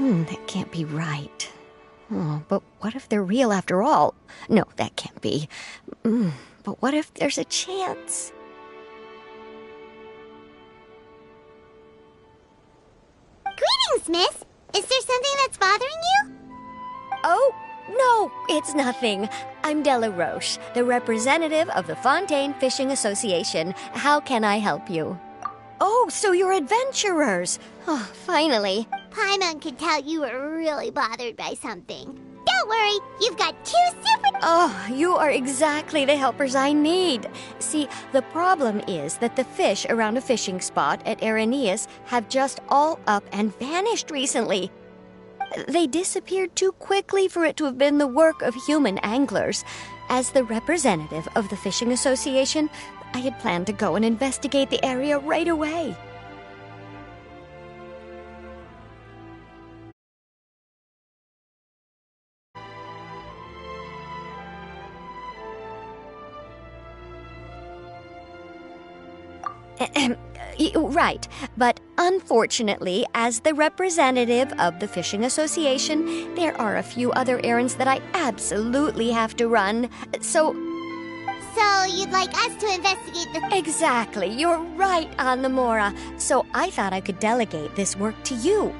That can't be right. Oh, but what if they're real after all? No, that can't be. But what if there's a chance? Greetings, miss. Is there something that's bothering you? Oh, no, it's nothing. I'm Della Roche, the representative of the Fontaine Fishing Association. How can I help you? Oh, so you're adventurers. Oh, finally. Paimon could tell you were really bothered by something. Don't worry, you've got 2 super... Oh, you are exactly the helpers I need. See, the problem is that the fish around a fishing spot at Irenaeus have just all up and vanished recently. They disappeared too quickly for it to have been the work of human anglers. As the representative of the Fishing Association, I had planned to go and investigate the area right away. Right, but unfortunately, as the representative of the Fishing Association, there are a few other errands that I absolutely have to run, so... So you'd like us to investigate the... Exactly, you're right on the Mora, so I thought I could delegate this work to you.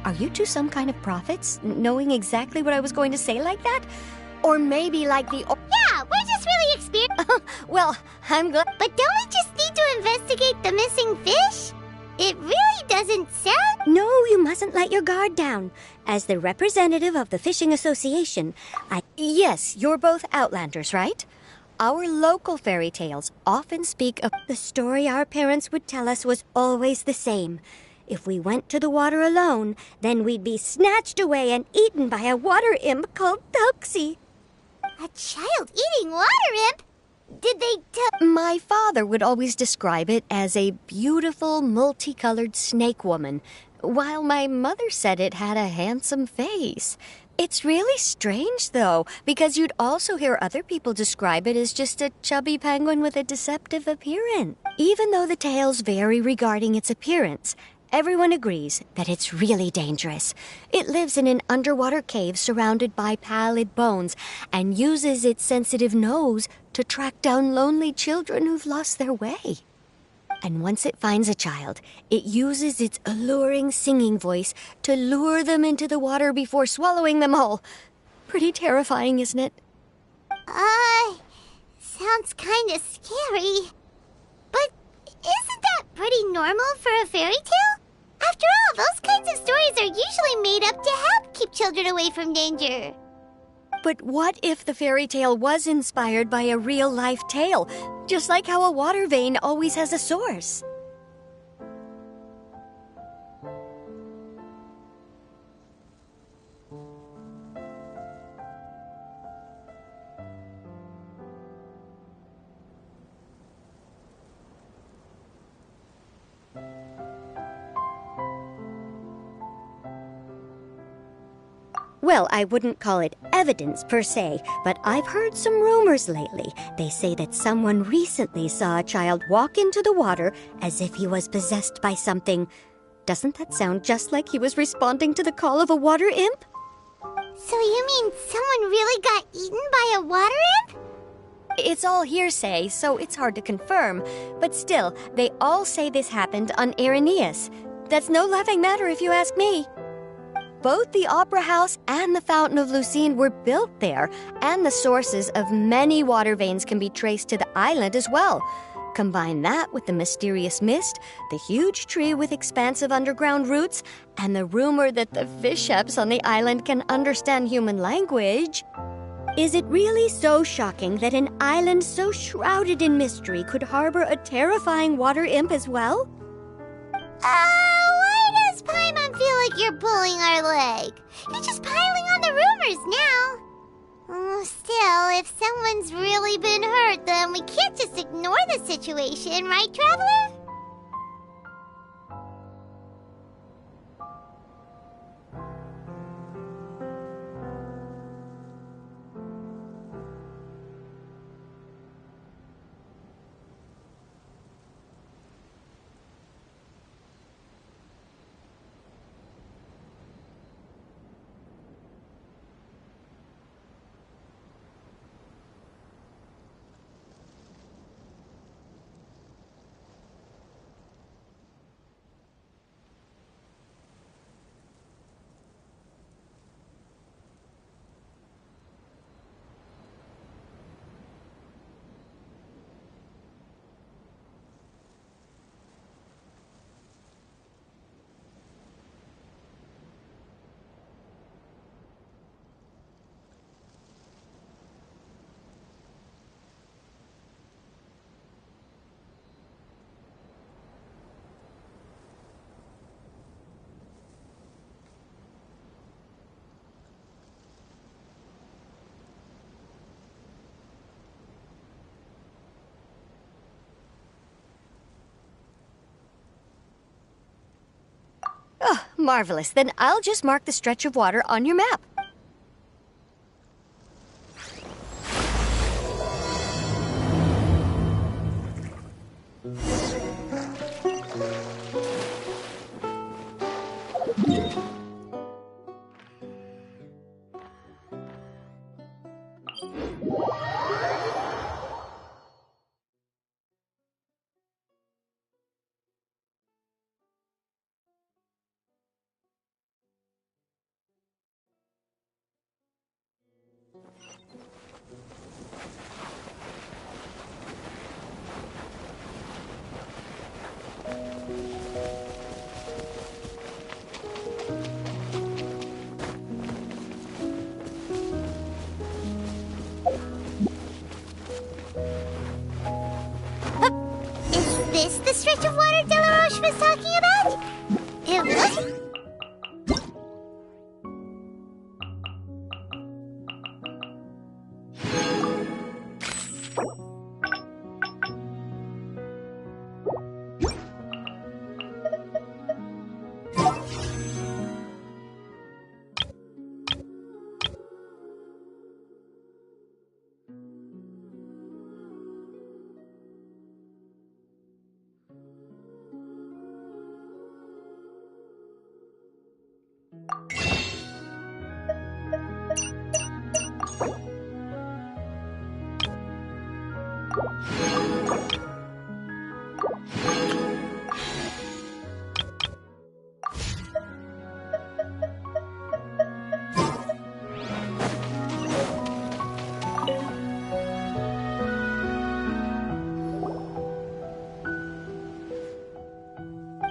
Are you two some kind of prophets, knowing exactly what I was going to say like that? Or maybe like the... Yeah, we're just really experienced. Well, I'm glad... But don't we just need to investigate the missing fish? It really doesn't sound... No, you mustn't let your guard down. As the representative of the Fishing Association, Yes, you're both Outlanders, right? Our local fairy tales often speak of... The story our parents would tell us was always the same. If we went to the water alone, then we'd be snatched away and eaten by a water imp called Tauxi. A child eating water imp? Did they tell... My father would always describe it as a beautiful, multicolored snake woman, while my mother said it had a handsome face. It's really strange, though, because you'd also hear other people describe it as just a chubby penguin with a deceptive appearance. Even though the tales vary regarding its appearance, everyone agrees that it's really dangerous. It lives in an underwater cave surrounded by pallid bones and uses its sensitive nose to track down lonely children who've lost their way. And once it finds a child, it uses its alluring singing voice to lure them into the water before swallowing them all. Pretty terrifying, isn't it? Sounds kinda scary. But isn't that pretty normal for a fairy tale? After all, those kinds of stories are usually made up to help keep children away from danger. But what if the fairy tale was inspired by a real-life tale, just like how a water vein always has a source? Well, I wouldn't call it evidence per se, but I've heard some rumors lately. They say that someone recently saw a child walk into the water as if he was possessed by something. Doesn't that sound just like he was responding to the call of a water imp? So you mean someone really got eaten by a water imp? It's all hearsay, so it's hard to confirm. But still, they all say this happened on Irenaeus. That's no laughing matter if you ask me. Both the Opera House and the Fountain of Lucine were built there, and the sources of many water veins can be traced to the island as well. Combine that with the mysterious mist, the huge tree with expansive underground roots, and the rumor that the fish-eps on the island can understand human language. Is it really so shocking that an island so shrouded in mystery could harbor a terrifying water imp as well? Why does Paimon feel like you're pulling our leg? You're just piling on the rumors now. Still, if someone's really been hurt, then we can't just ignore the situation, right, Traveler? Oh, marvelous. Then I'll just mark the stretch of water on your map. Is this the stretch of water Delaroche was talking about? It was...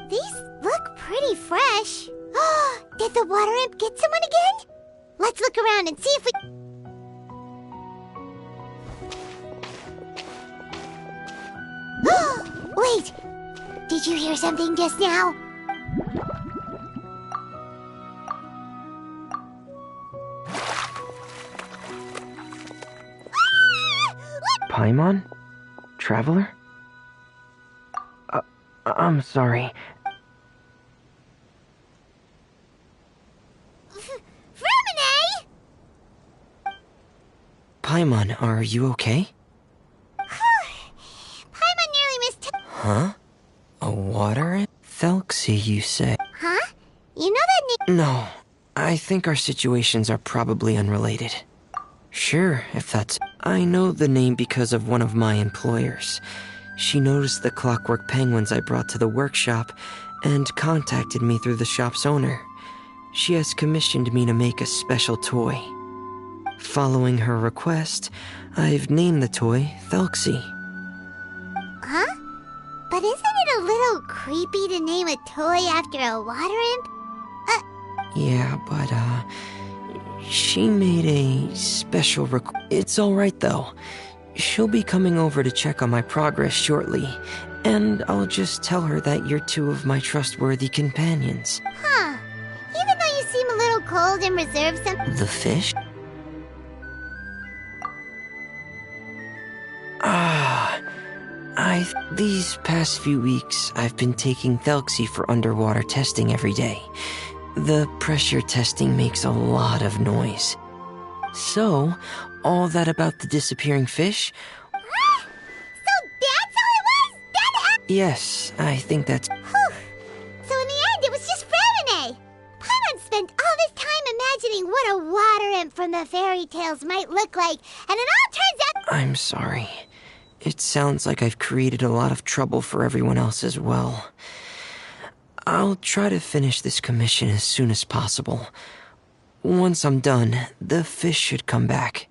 These look pretty fresh. Did the water imp get someone again? Let's look around and see if we... Wait! Did you hear something just now? Paimon? Traveler? I'm sorry. Freminet! Paimon, are you okay? Paimon nearly missed... Huh? A water? Thelxie, you say? Huh? You know that name... No. I think our situations are probably unrelated. Sure, if that's... I know the name because of one of my employers. She noticed the clockwork penguins I brought to the workshop and contacted me through the shop's owner. She has commissioned me to make a special toy. Following her request, I've named the toy Thelxie. Huh? But isn't it a little creepy to name a toy after a water imp? Yeah, but, she made a special It's alright, though. She'll be coming over to check on my progress shortly, and I'll just tell her that you're two of my trustworthy companions. Huh. Even though you seem a little cold and reserved The fish? These past few weeks, I've been taking Thelxie for underwater testing every day. The pressure testing makes a lot of noise. So, all that about the disappearing fish? So that's how it was? Yes, I think that's... Whew. So in the end, it was just Freminet. Paimon spent all this time imagining what a water imp from the fairy tales might look like, and it all turns out... I'm sorry. It sounds like I've created a lot of trouble for everyone else as well. I'll try to finish this commission as soon as possible. Once I'm done, the fish should come back.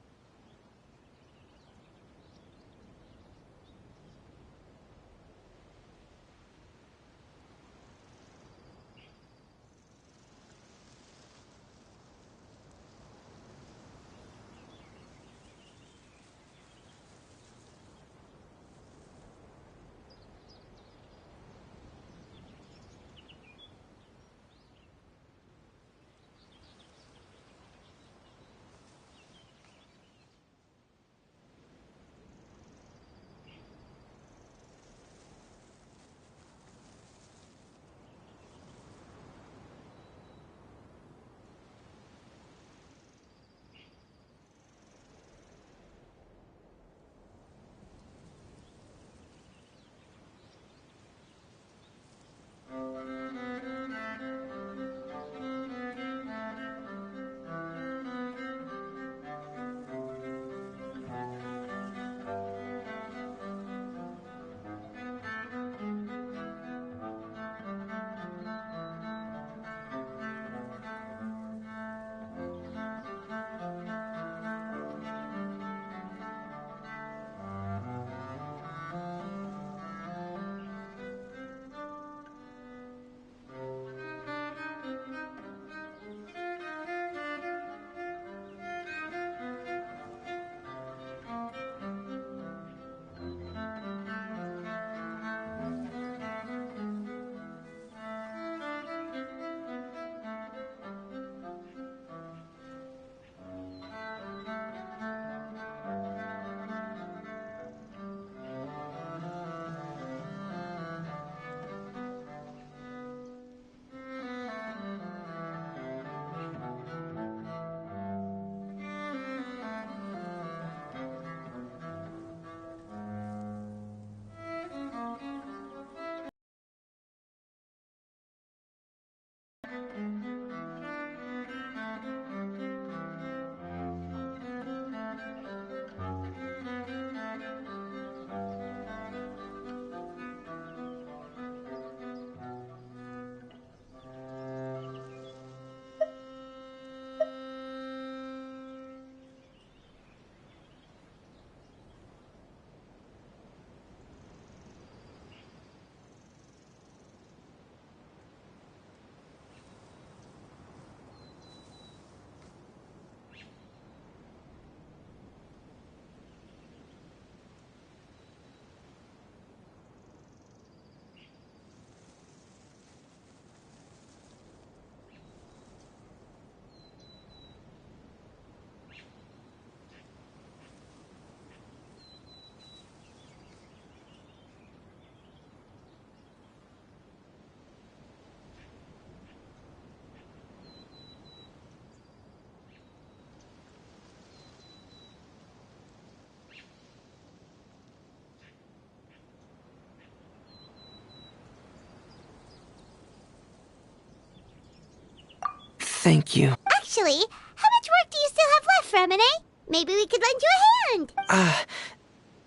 Thank you. Actually, how much work do you still have left, Freminet? Maybe we could lend you a hand.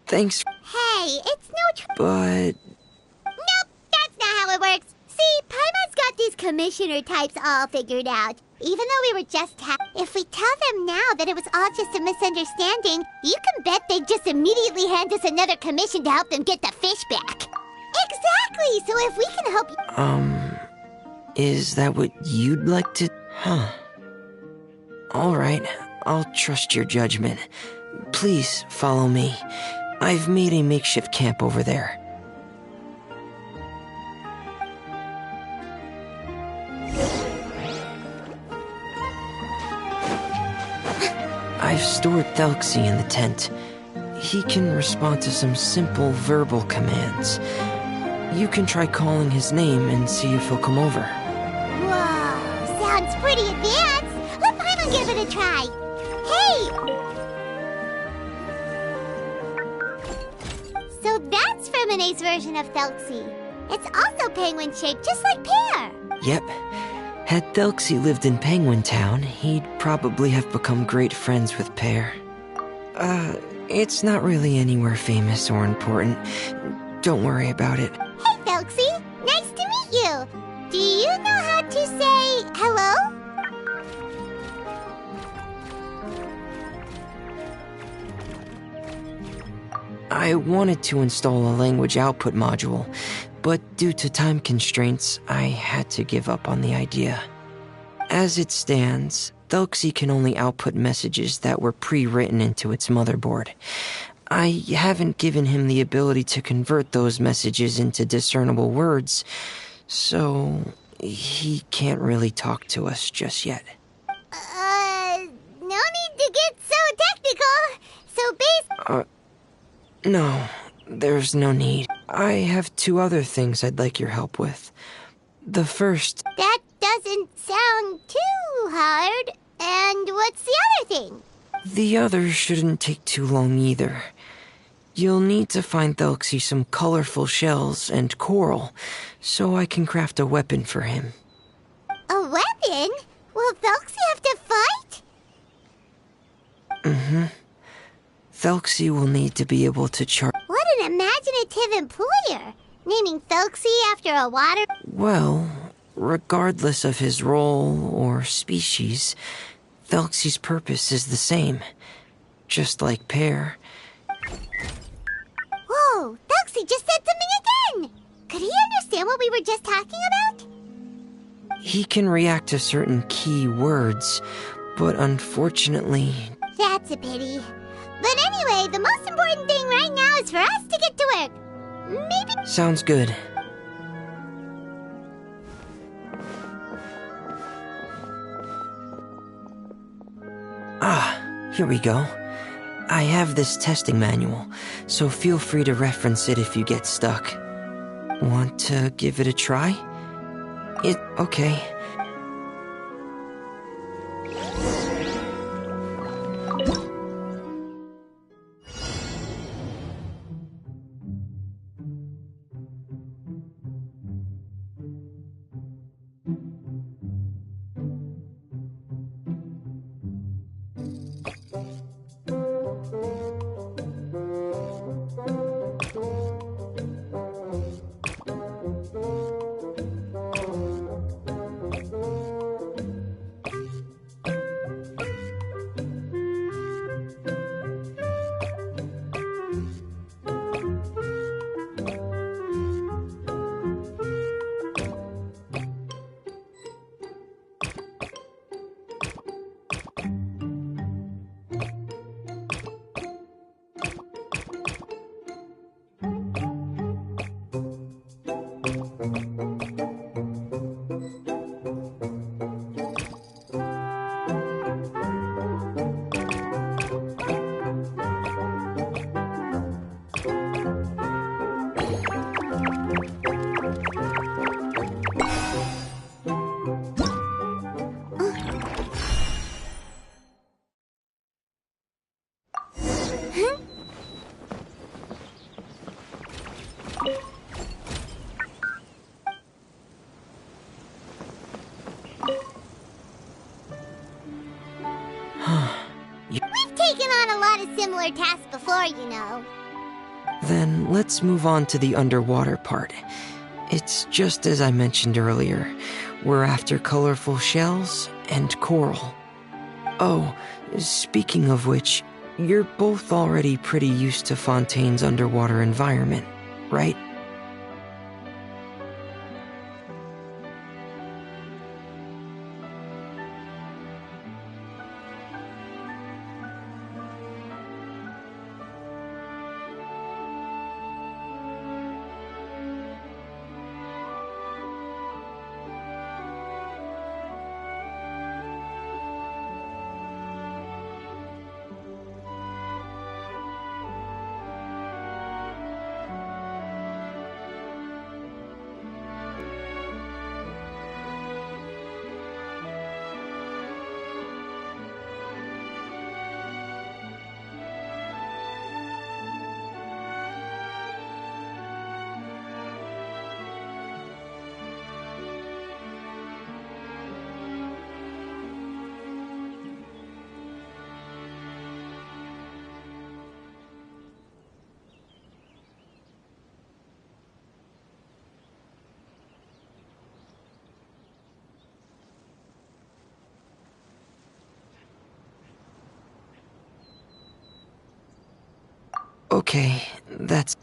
Thanks, Hey, it's no but... Nope, that's not how it works. See, Paimon's got these commissioner types all figured out. Even though we were just if we tell them now that it was all just a misunderstanding, you can bet they'd just immediately hand us another commission to help them get the fish back. Exactly! So if we can help you... Is that what you'd like to... Huh. Alright, I'll trust your judgment. Please follow me. I've made a makeshift camp over there. I've stored Thelxie in the tent. He can respond to some simple verbal commands. You can try calling his name and see if he'll come over. Whoa, sounds pretty advanced. Let Paimon give it a try. Hey! So that's Freminet's version of Thelxie. It's also penguin-shaped, just like Pear. Yep. Had Thelxie lived in Penguin Town, he'd probably have become great friends with Pear. It's not really anywhere famous or important. Don't worry about it. Hey, Thelxie! Nice to meet you! Do you know how to say hello? I wanted to install a language output module, but due to time constraints, I had to give up on the idea. As it stands, Thelxie can only output messages that were pre-written into its motherboard. I haven't given him the ability to convert those messages into discernible words, so he can't really talk to us just yet. No need to get so technical. So No, there's no need. I have 2 other things I'd like your help with. The first... That doesn't sound too hard. And what's the other thing? The other shouldn't take too long either. You'll need to find Thelxie some colorful shells and coral, so I can craft a weapon for him. A weapon? Will Thelxie have to fight? Mm-hmm. Thelxie will need to be able to charge... What an imaginative employer! Naming Thelxie after a water... Well, regardless of his role or species, Thelxie's purpose is the same. Just like Pear. Whoa! Thelxie just said something again! Could he understand what we were just talking about? He can react to certain key words, but unfortunately... That's a pity. But anyway, the most important thing right now is for us to get to work. Maybe... Sounds good. Here we go. I have this testing manual, so feel free to reference it if you get stuck. Want to give it a try? Okay. We've taken on a lot of similar tasks before, you know. Then let's move on to the underwater part. It's just as I mentioned earlier. We're after colorful shells and coral. Oh, speaking of which, you're both already pretty used to Fontaine's underwater environment, right? Okay, that's...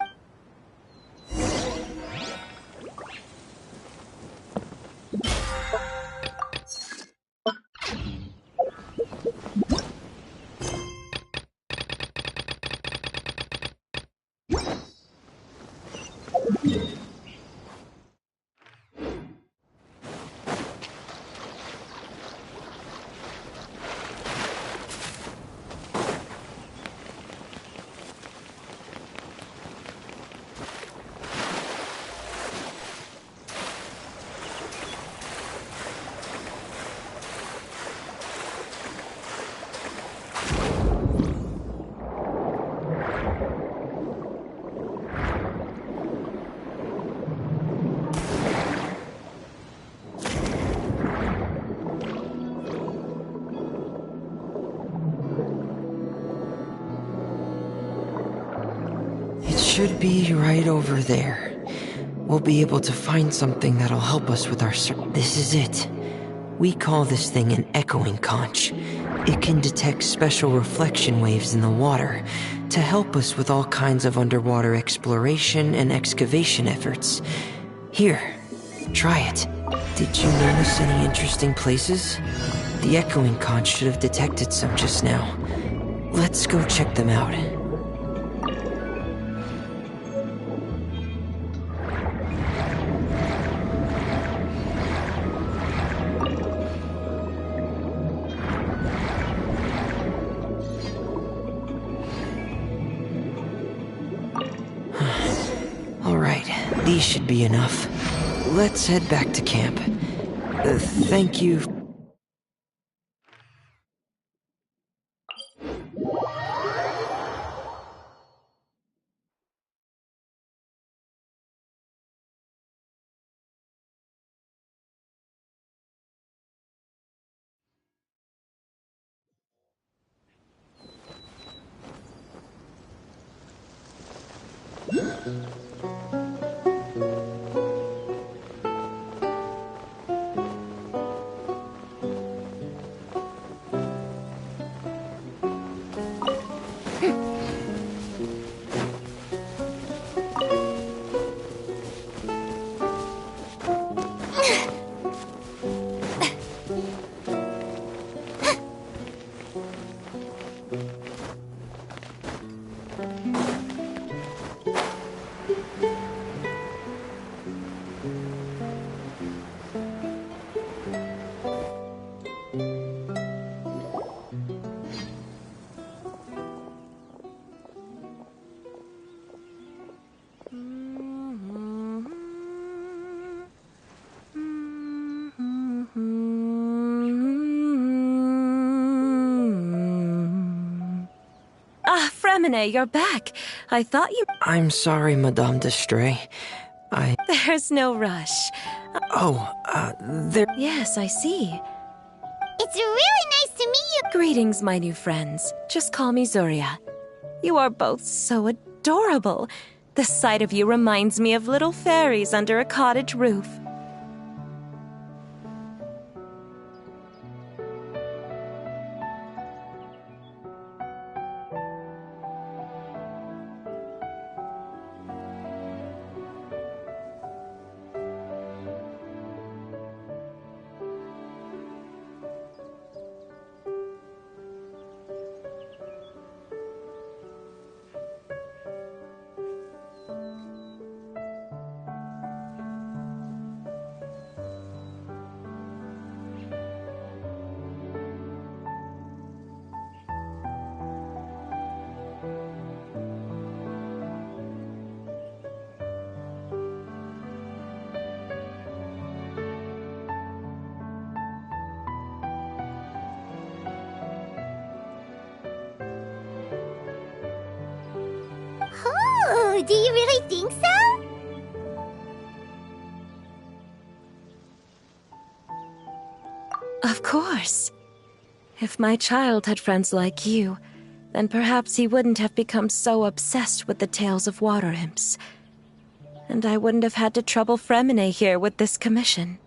Should be right over there. We'll be able to find something that'll help us with our This is it. We call this thing an echoing conch. It can detect special reflection waves in the water to help us with all kinds of underwater exploration and excavation efforts. Here, try it. Did you notice any interesting places? The echoing conch should have detected some just now. Let's go check them out. These should be enough. Let's head back to camp. Thank you. Freminet, you're back. I thought you... I'm sorry, Madame d'Estrée. There's no rush. There... Yes, I see. It's really nice to meet you. Greetings, my new friends. Just call me Zuria. You are both so adorable. The sight of you reminds me of little fairies under a cottage roof. Oh, do you really think so? Of course. If my child had friends like you, then perhaps he wouldn't have become so obsessed with the tales of water imps. And I wouldn't have had to trouble Freminet here with this commission.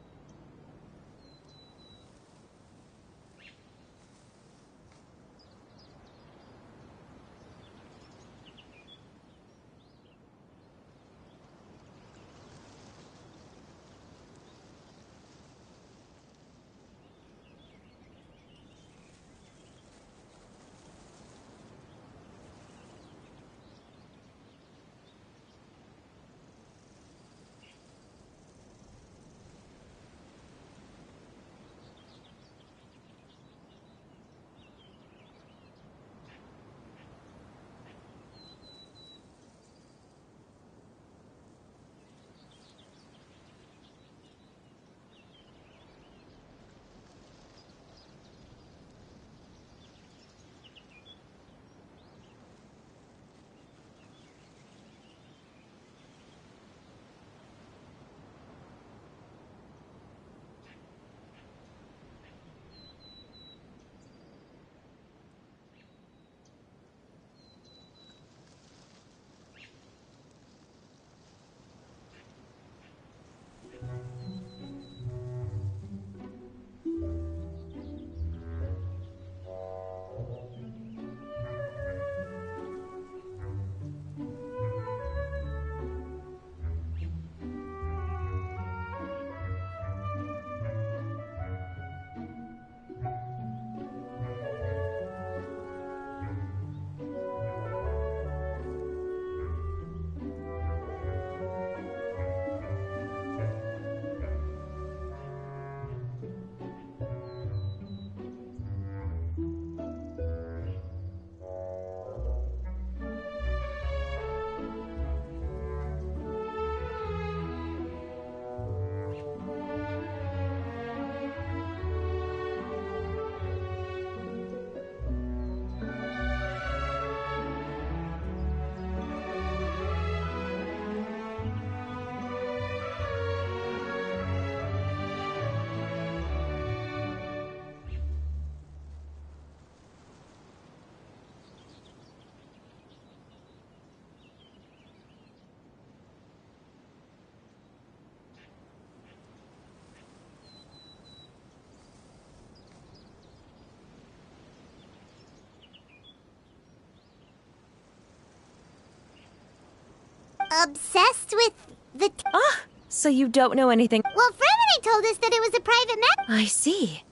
Obsessed with the... Ah, so you don't know anything. Well, Freminet told us that it was a private matter. I see.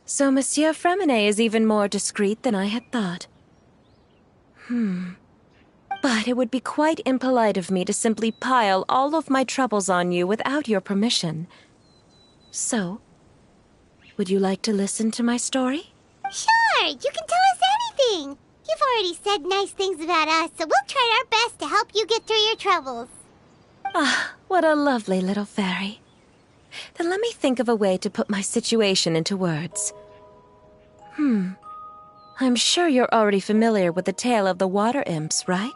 So Monsieur Freminet is even more discreet than I had thought. But it would be quite impolite of me to simply pile all of my troubles on you without your permission. So, would you like to listen to my story? Sure, you can tell us anything. You've already said nice things about us, so we'll try our best to help you get through your troubles. Ah, what a lovely little fairy. Then let me think of a way to put my situation into words. I'm sure you're already familiar with the tale of the water imps, right?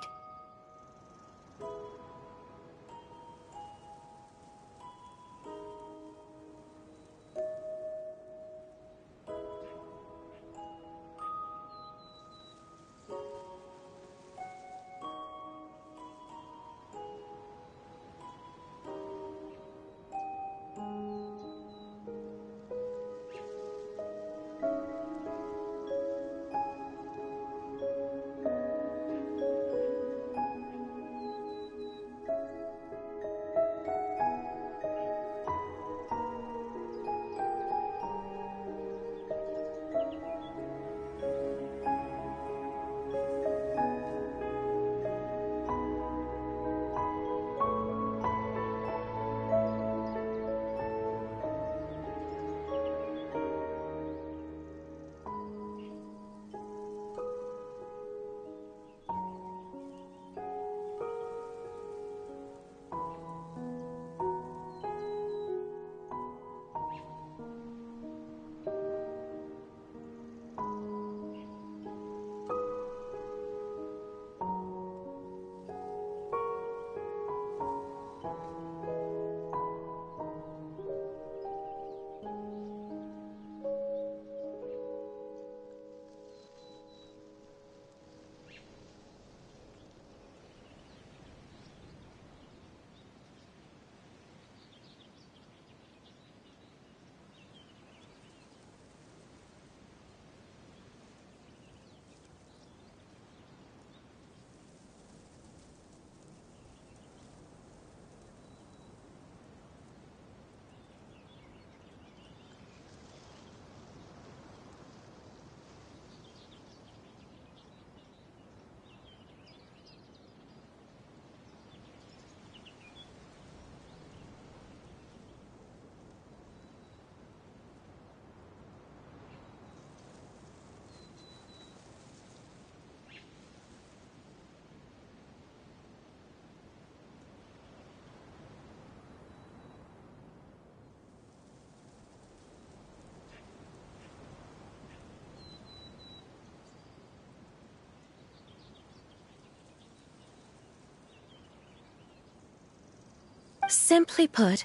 Simply put,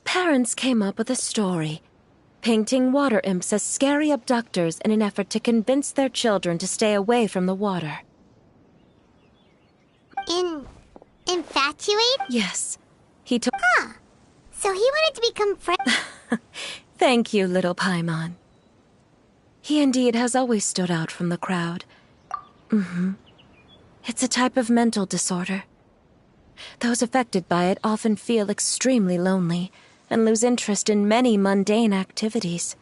parents came up with a story, painting water imps as scary abductors in an effort to convince their children to stay away from the water. Infatuated? Yes, he took... So he wanted to become friends. Thank you, little Paimon. He indeed has always stood out from the crowd. It's a type of mental disorder. Those affected by it often feel extremely lonely and lose interest in many mundane activities.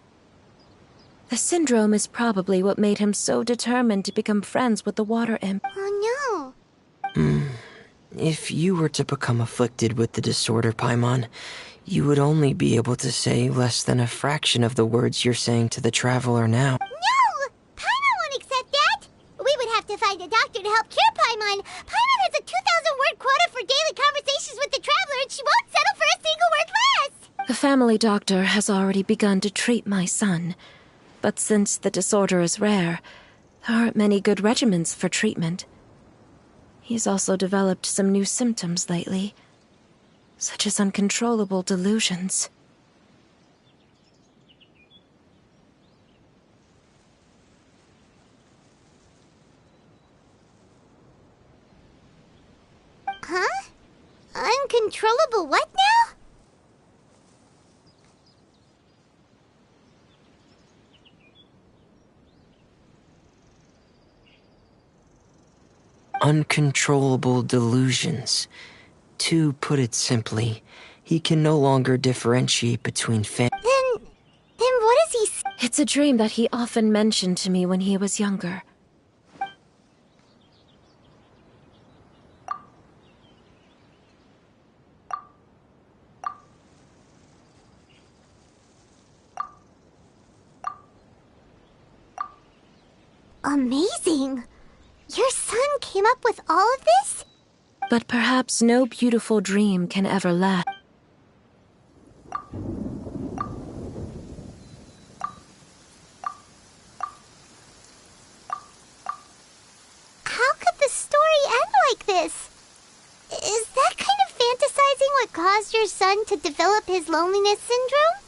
The syndrome is probably what made him so determined to become friends with the water imp. Oh no. If you were to become afflicted with the disorder, Paimon, you would only be able to say less than a fraction of the words you're saying to the traveler now. No! Paimon won't accept that! We would have to find a doctor to help cure Paimon. Paimon has a 2,000-word quota for daily conversations with the traveler, and she won't settle for a single word less! The family doctor has already begun to treat my son, but since the disorder is rare, there aren't many good regimens for treatment. He's also developed some new symptoms lately, such as uncontrollable delusions. Huh? Uncontrollable what now? Uncontrollable delusions. To put it simply, he can no longer differentiate between Then what is he It's a dream that he often mentioned to me when he was younger. Amazing! Your son came up with all of this? But perhaps no beautiful dream can ever last. How could the story end like this? Is that kind of fantasizing what caused your son to develop his loneliness syndrome?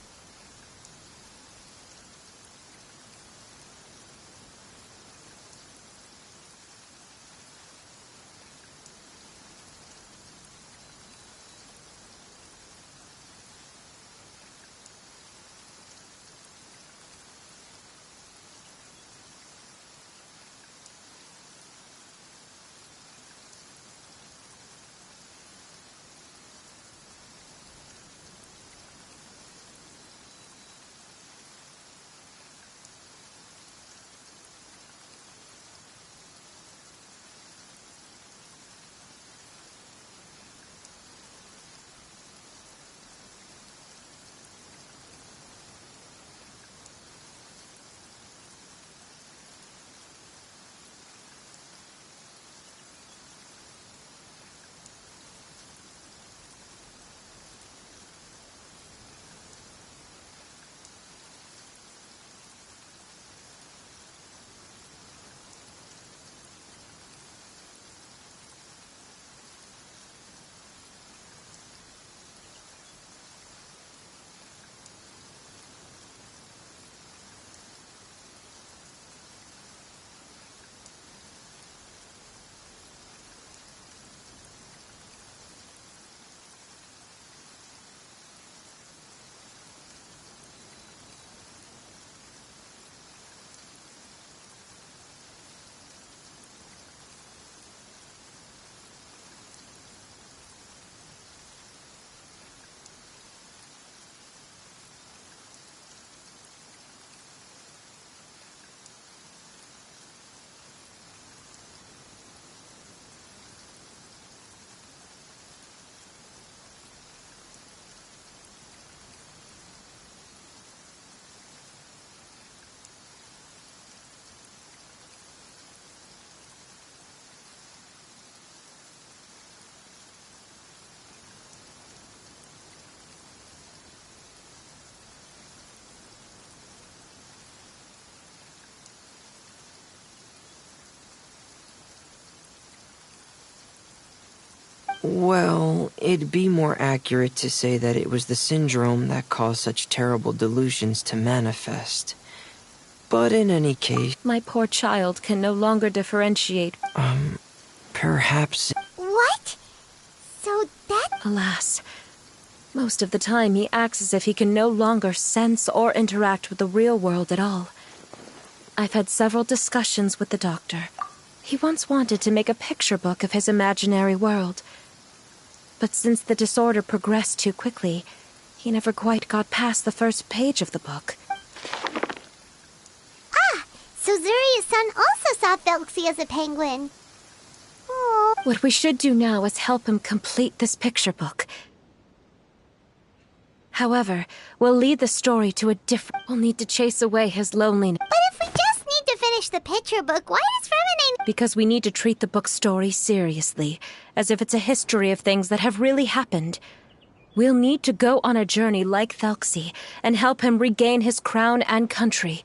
Well, it'd be more accurate to say that it was the syndrome that caused such terrible delusions to manifest. But in any case, My poor child can no longer differentiate. perhaps... What? So that... Alas, most of the time he acts as if he can no longer sense or interact with the real world at all. I've had several discussions with the doctor. He once wanted to make a picture book of his imaginary world. But since the disorder progressed too quickly, he never quite got past the first page of the book. So Zuria's-san also saw Felxie as a penguin. Aww. What we should do now is help him complete this picture book. However, we'll lead the story to a different... We'll need to chase away his loneliness. But if we just need to finish the picture book, why does Freminet... Because we need to treat the book's story seriously, as if it's a history of things that have really happened. We'll need to go on a journey like Felxie and help him regain his crown and country.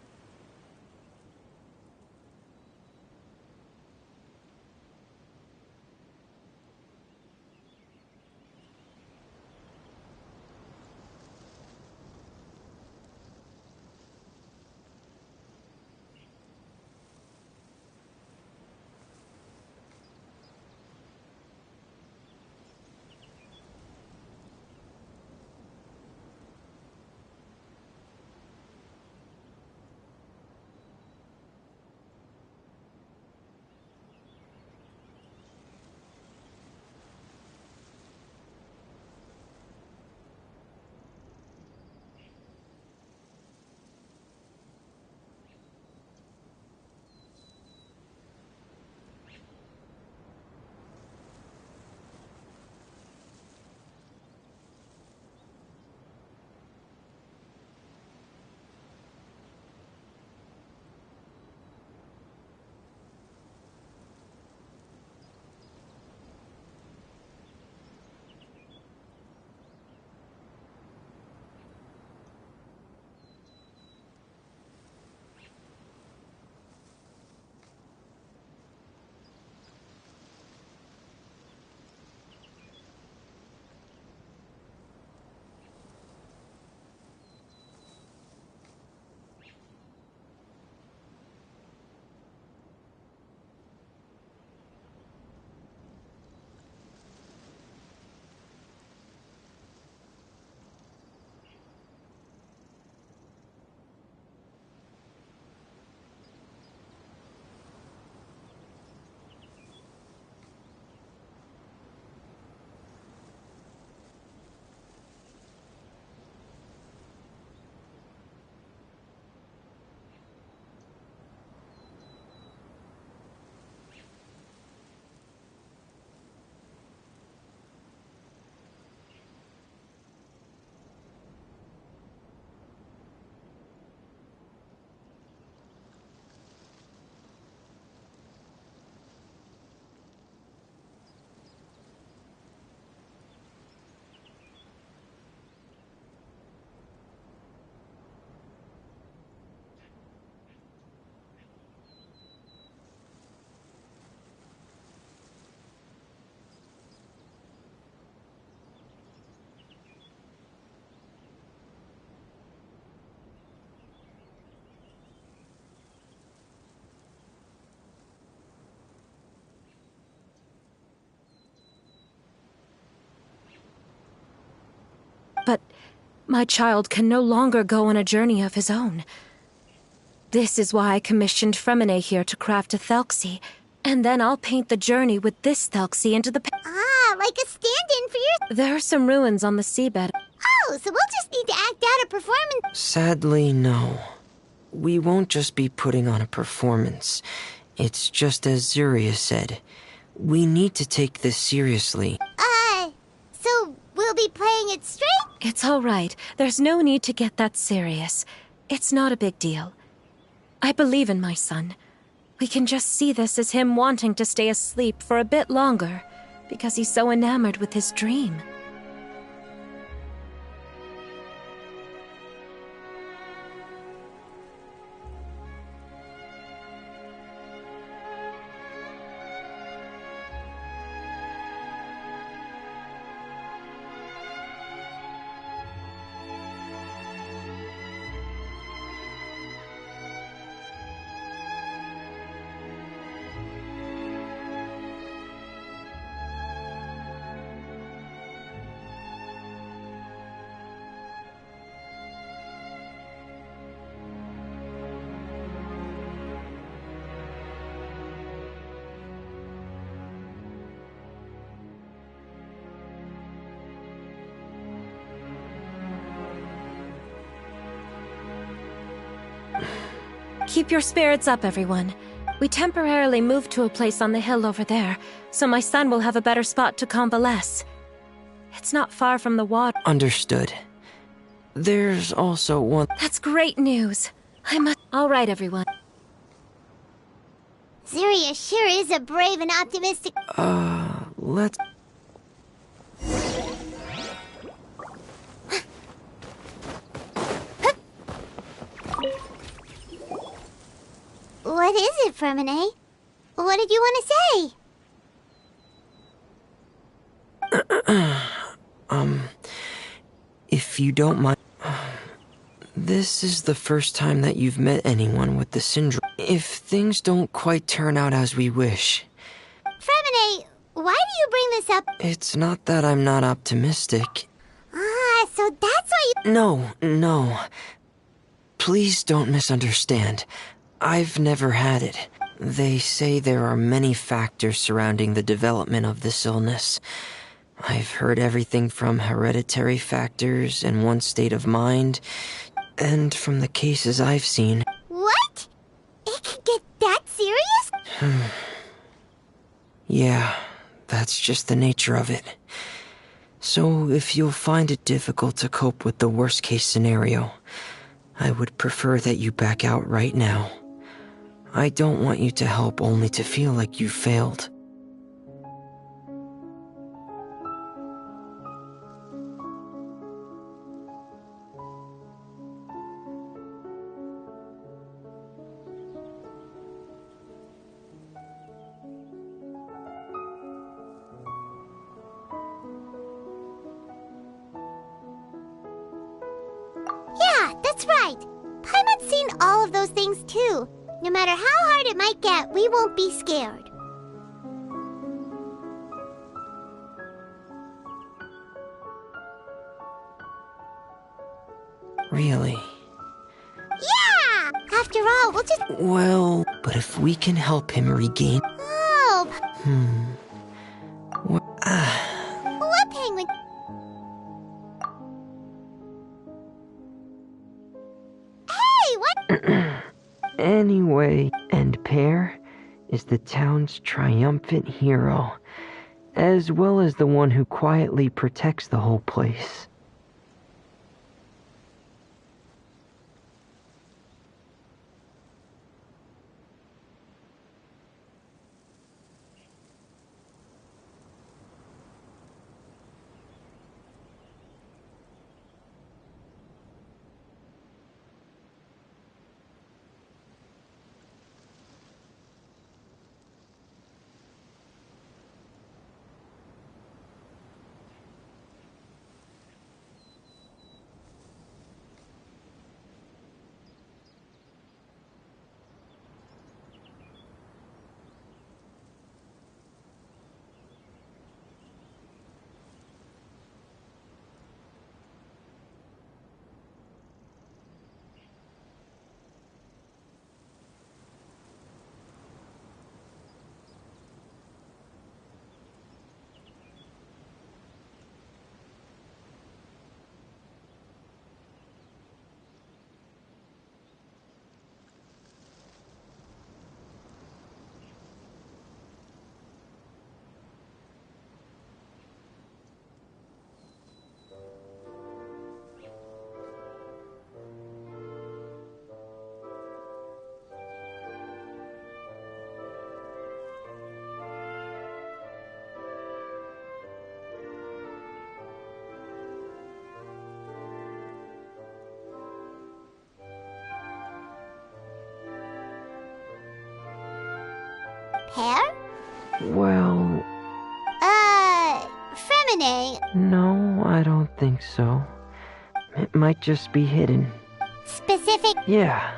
But my child can no longer go on a journey of his own. This is why I commissioned Freminet here to craft a Thelxie, and then I'll paint the journey with this Thelxie into the... like a stand-in for your... There are some ruins on the seabed. Oh, so we'll just need to act out a performance... Sadly, no. We won't just be putting on a performance. It's just as Zuria said. We need to take this seriously. So we'll be playing it straight? It's all right. There's no need to get that serious. It's not a big deal. I believe in my son. We can just see this as him wanting to stay asleep for a bit longer, because he's so enamored with his dream. Keep your spirits up, everyone. We temporarily moved to a place on the hill over there, so my son will have a better spot to convalesce. It's not far from the water. Understood. There's also one... That's great news. All right, everyone. Ziria sure is a brave and optimistic... let's... What is it, Freminet? What did you want to say? If you don't mind... This is the first time that you've met anyone with the syndrome. If things don't quite turn out as we wish... Freminet, why do you bring this up? It's not that I'm not optimistic. Ah, so that's why you... No. Please don't misunderstand. I've never had it. They say there are many factors surrounding the development of this illness. I've heard everything from hereditary factors and one's state of mind, and from the cases I've seen... What? It could get that serious? Yeah, that's just the nature of it. So if you'll find it difficult to cope with the worst-case scenario, I would prefer that you back out right now. I don't want you to help only to feel like you failed. Yeah, that's right. Paimon's seen all of those things too. No matter how hard it might get, we won't be scared. Really? Yeah! After all, we'll just... Well, but if we can help him regain... Oh! What? What penguin? Hey, what? Anyway, and Pear is the town's triumphant hero, as well as the one who quietly protects the whole place. Pear? Well... Freminet. No, I don't think so. It might just be hidden. Specific... Yeah.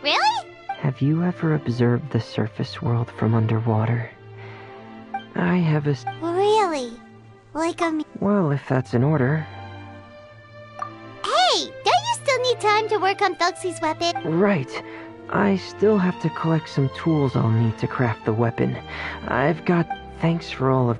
Really? Have you ever observed the surface world from underwater? I have a... Really? Like Well, if that's in order. Hey, don't you still need time to work on Thuxley's weapon? Right. I still have to collect some tools I'll need to craft the weapon. I've got... Thanks for all of...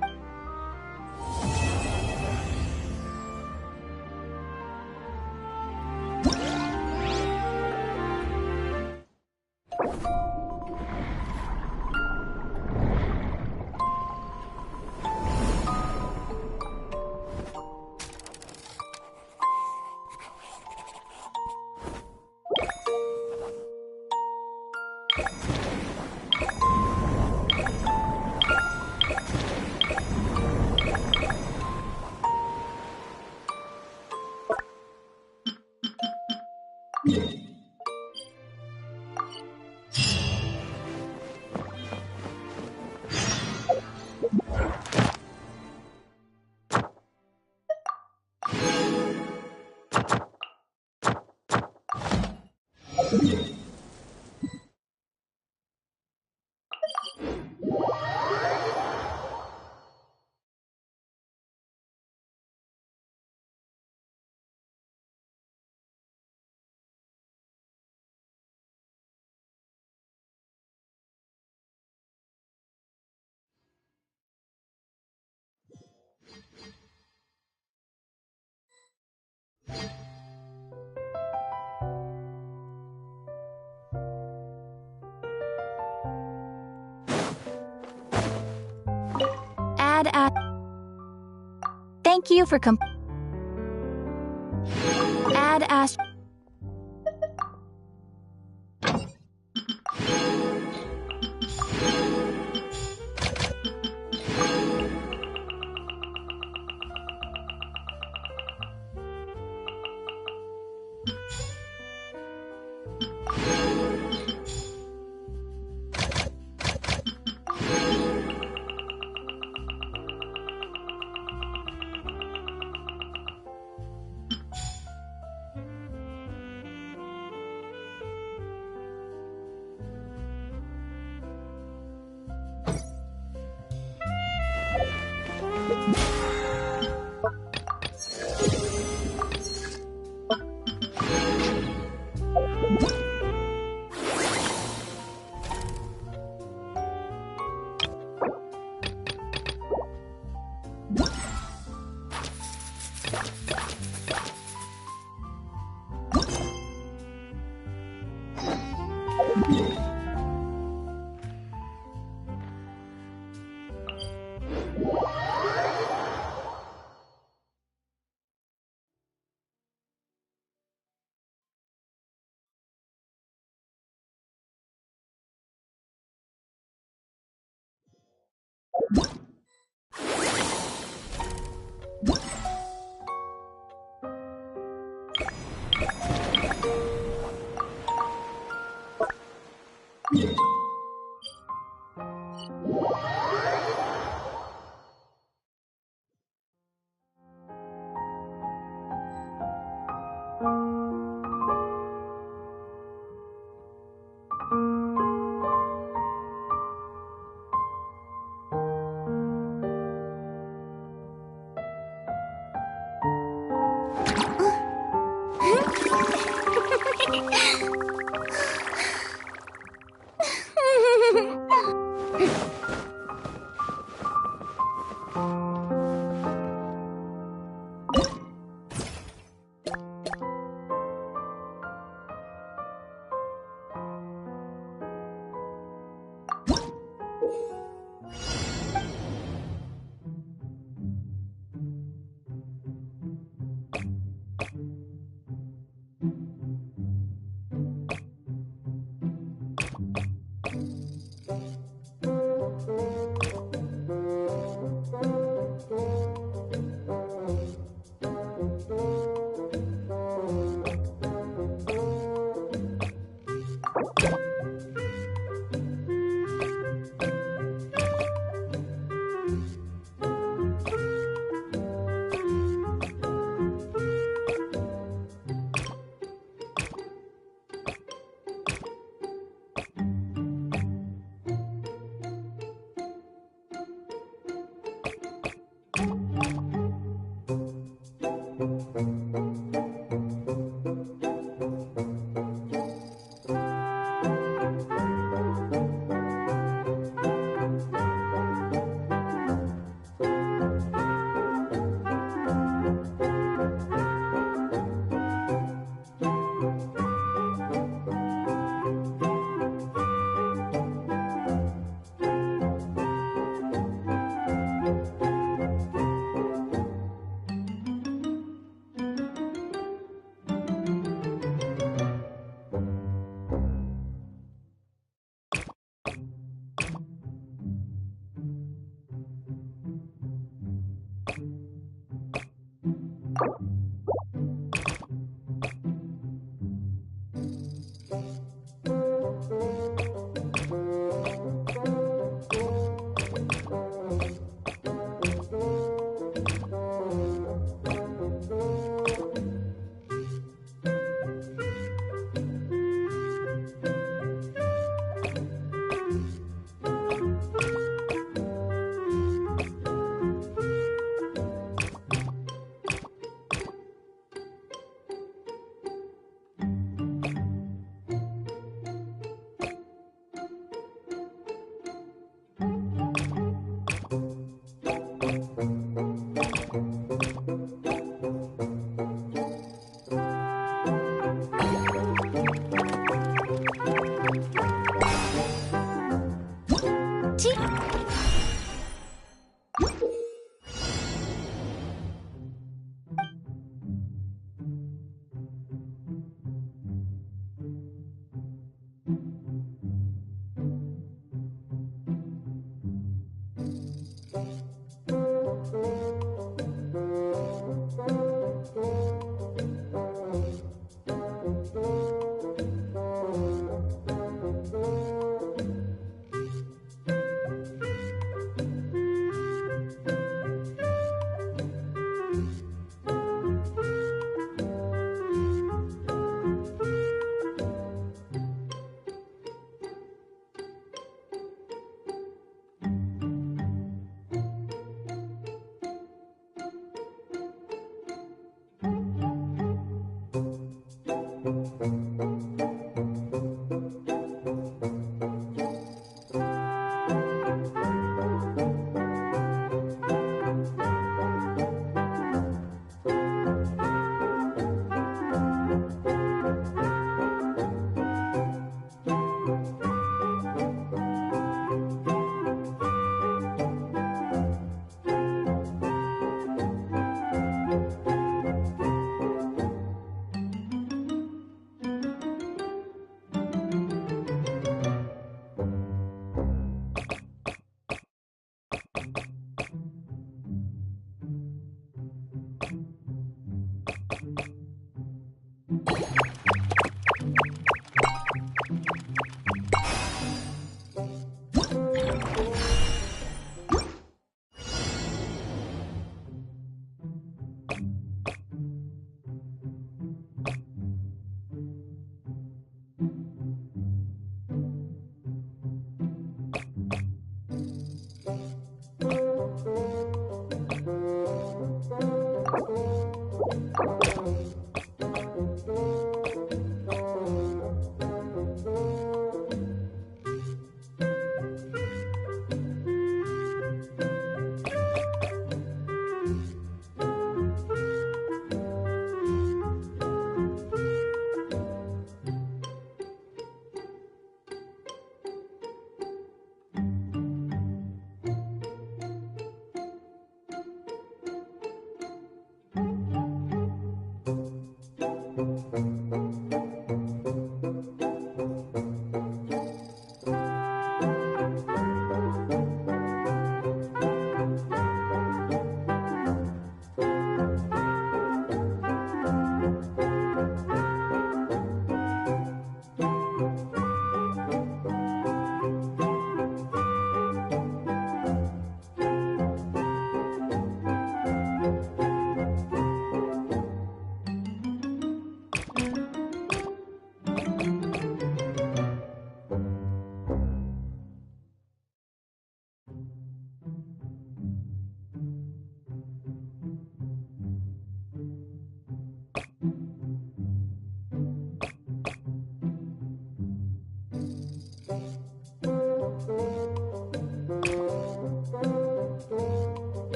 Thank you for add as.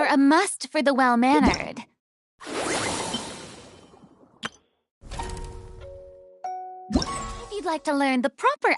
a must for the well-mannered. If you'd like to learn the proper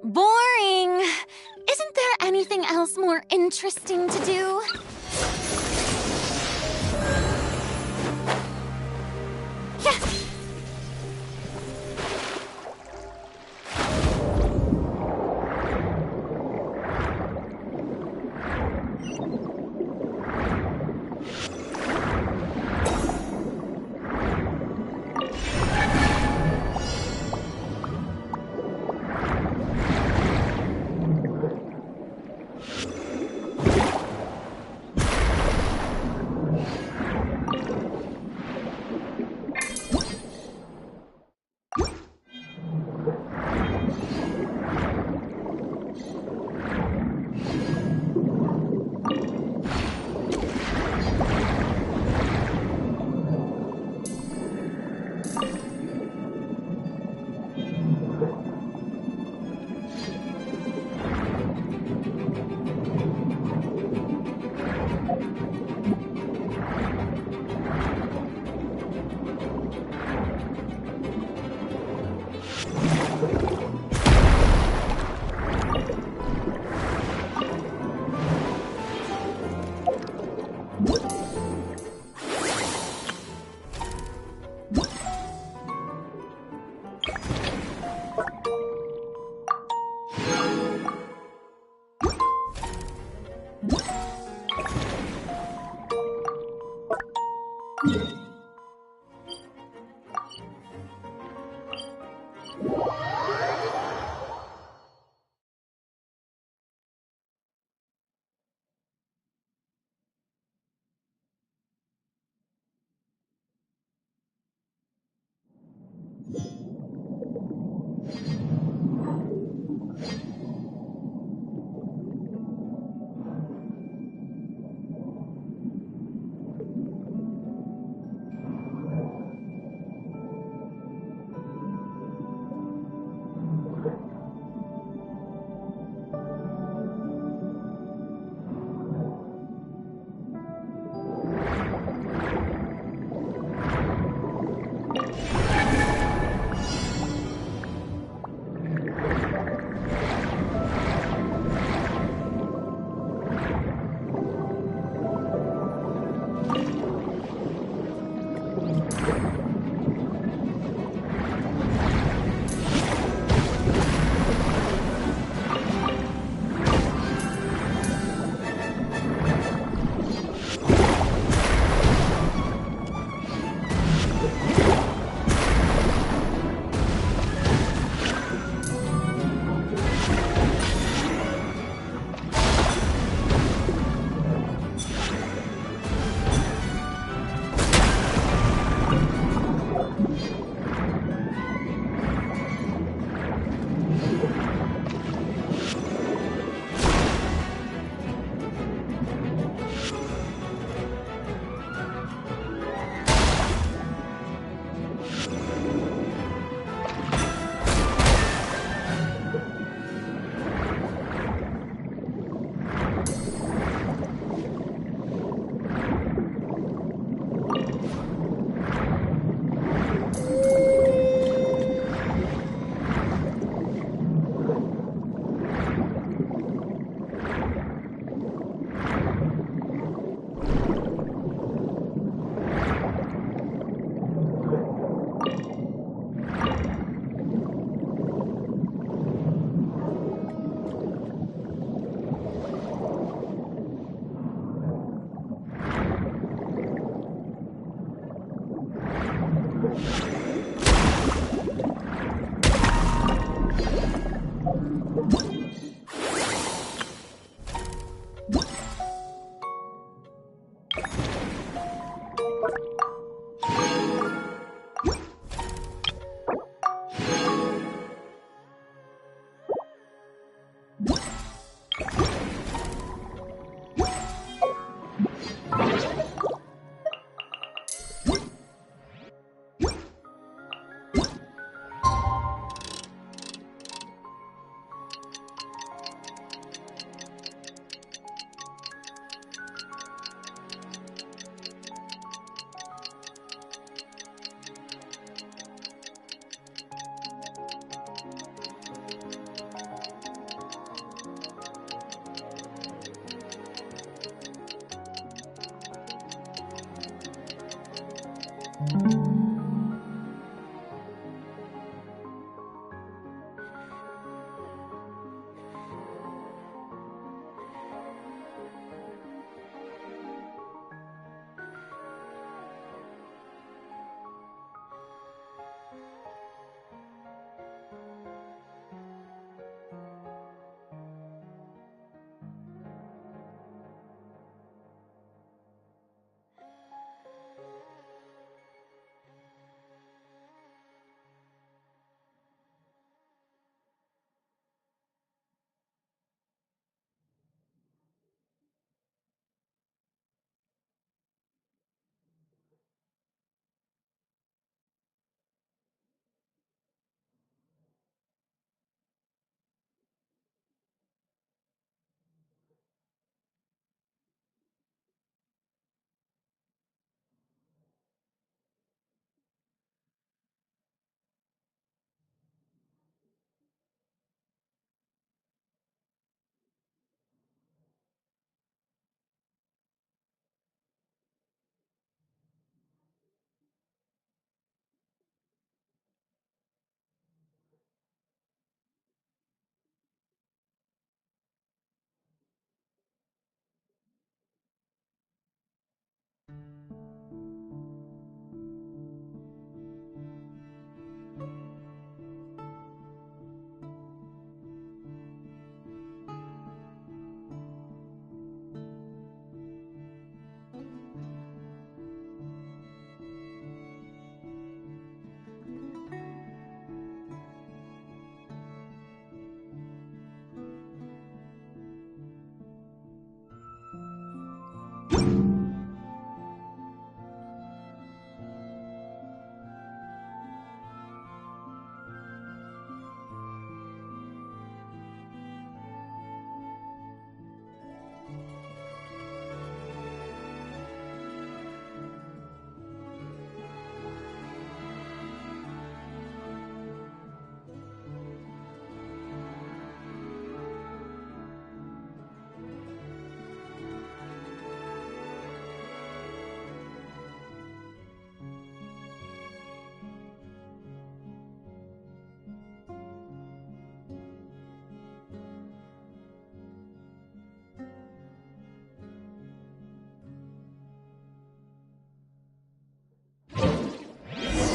Boring! Isn't there anything else more interesting to do?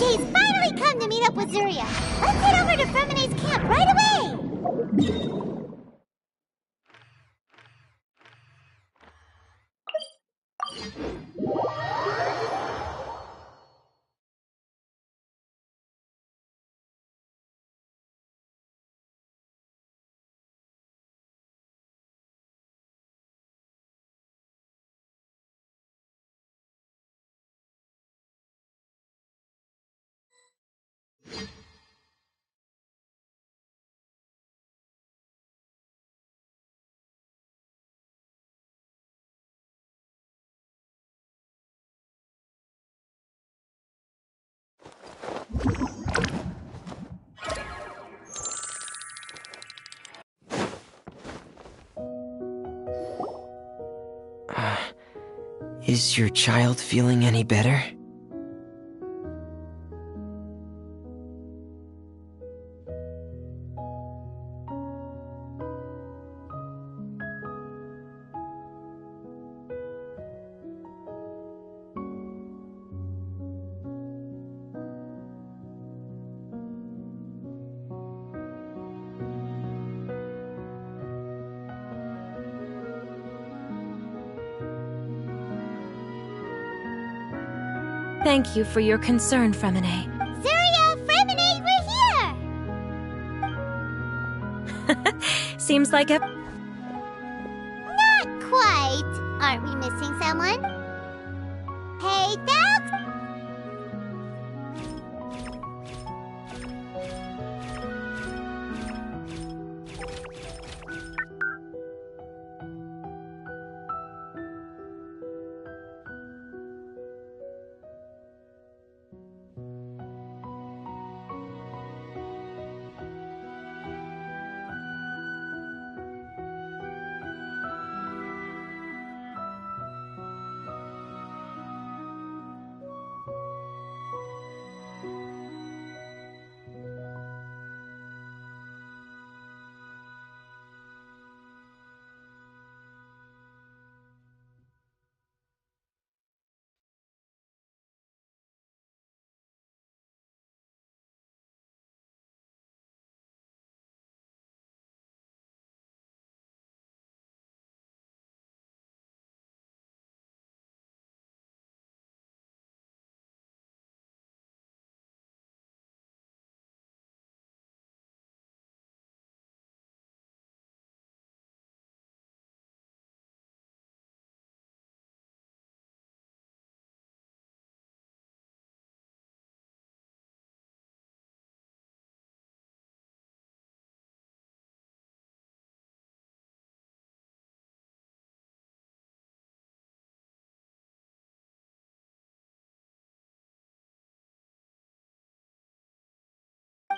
Jay's finally come to meet up with Zuria. Let's head over to Freminet's camp right away! Is your child feeling any better? Thank you for your concern, Freminet. Zuria, Freminet, we're here! Seems like a... Not quite. Aren't we missing someone? Hey, Thalx!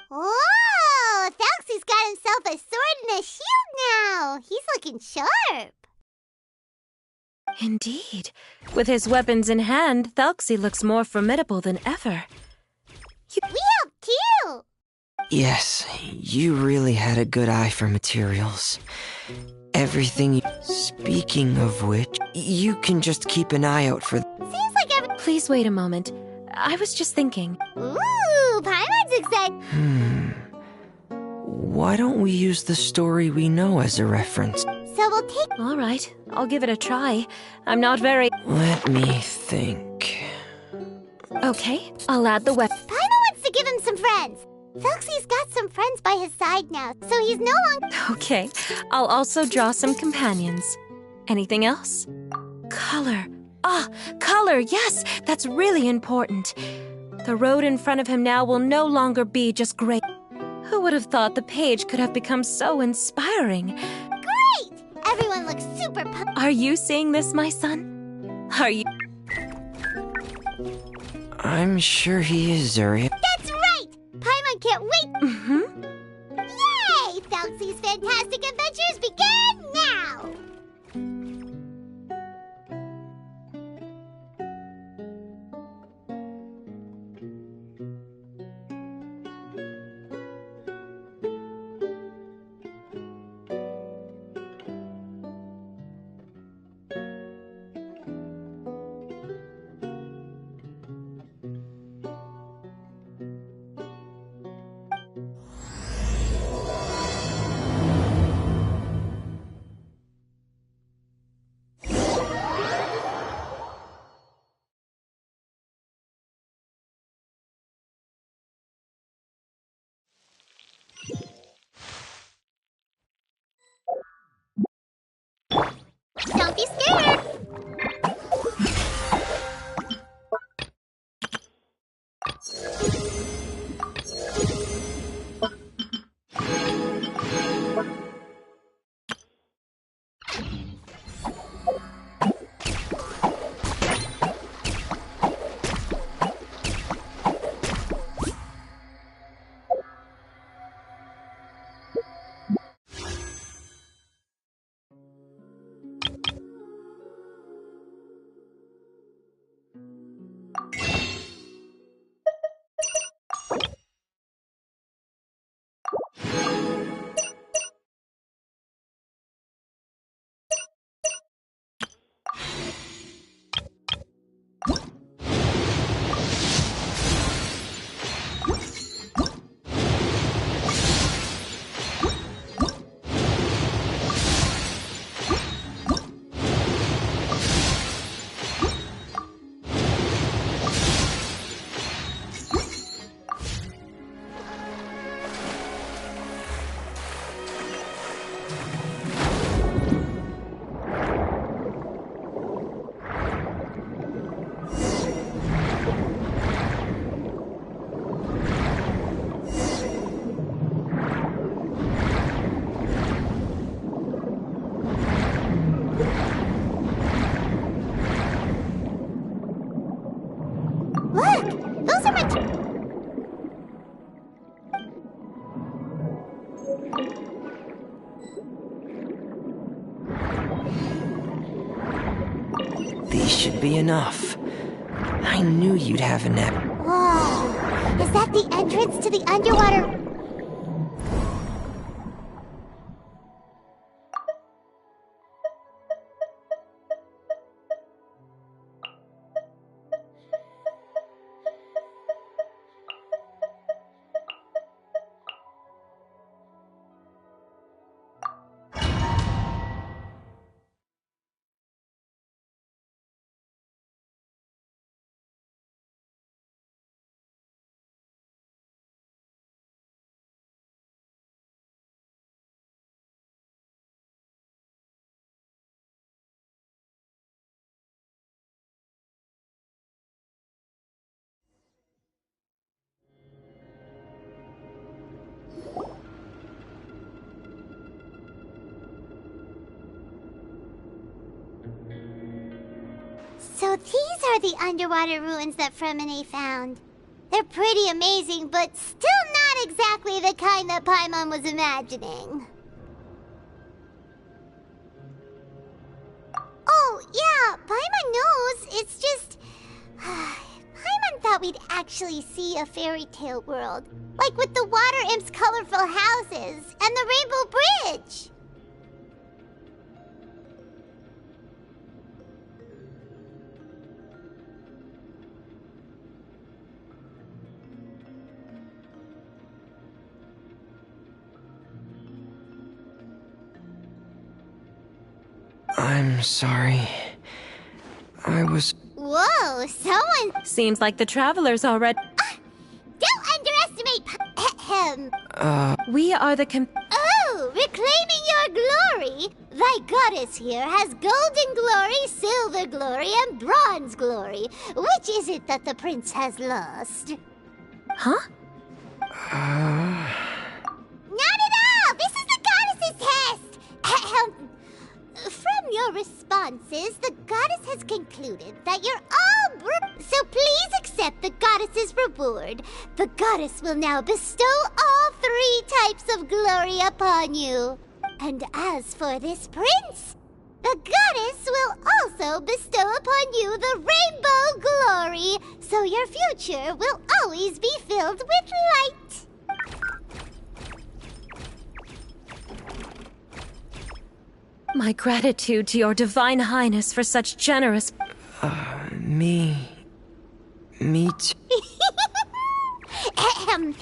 Whoa! Thalxie's got himself a sword and a shield now. He's looking sharp. Indeed. With his weapons in hand, Thalxie looks more formidable than ever. We helped too. Yes, you really had a good eye for materials. Everything. Speaking of which, you can just keep an eye out for. Seems like every. Please wait a moment. I was just thinking. Ooh, Paimon's excited. Why don't we use the story we know as a reference? So we'll take. All right, I'll give it a try. I'm not very... Let me think. Okay, I'll add the weapon. Paimon wants to give him some friends. Thalxie's got some friends by his side now, so he's no longer. Okay, I'll also draw some companions. Anything else? Color. Ah, color, yes, that's really important. The road in front of him now will no longer be just gray. Who would have thought the page could have become so inspiring? Great! Everyone looks super pumped. Are you seeing this, my son? Are you? I'm sure he is, Zuri. That's right! Paimon can't wait. Mm-hmm. Yay! Thalxie's fantastic adventures begin now! Don't be scared! Look! Those are my... These should be enough. I knew you'd have a nap. Whoa! Is that the entrance to the underwater... So these are the underwater ruins that Freminet found. They're pretty amazing, but still not exactly the kind that Paimon was imagining. Oh, yeah, Paimon knows. It's just... Paimon thought we'd actually see a fairy tale world. Like with the water imp's colorful houses and the rainbow bridge. I'm sorry. I was... Whoa, someone... Seems like the travelers already. Don't underestimate him. We are the Oh, reclaiming your glory. Thy goddess here has golden glory, silver glory, and bronze glory. Which is it that the prince has lost? Huh? Not at all! This is the goddess's test! Ahem. From your responses, the goddess has concluded that you're all so please accept the goddess's reward. The goddess will now bestow all 3 types of glory upon you. And as for this prince, the goddess will also bestow upon you the rainbow glory, so your future will always be filled with light. My gratitude to your divine highness for such generous... Me too. Ahem.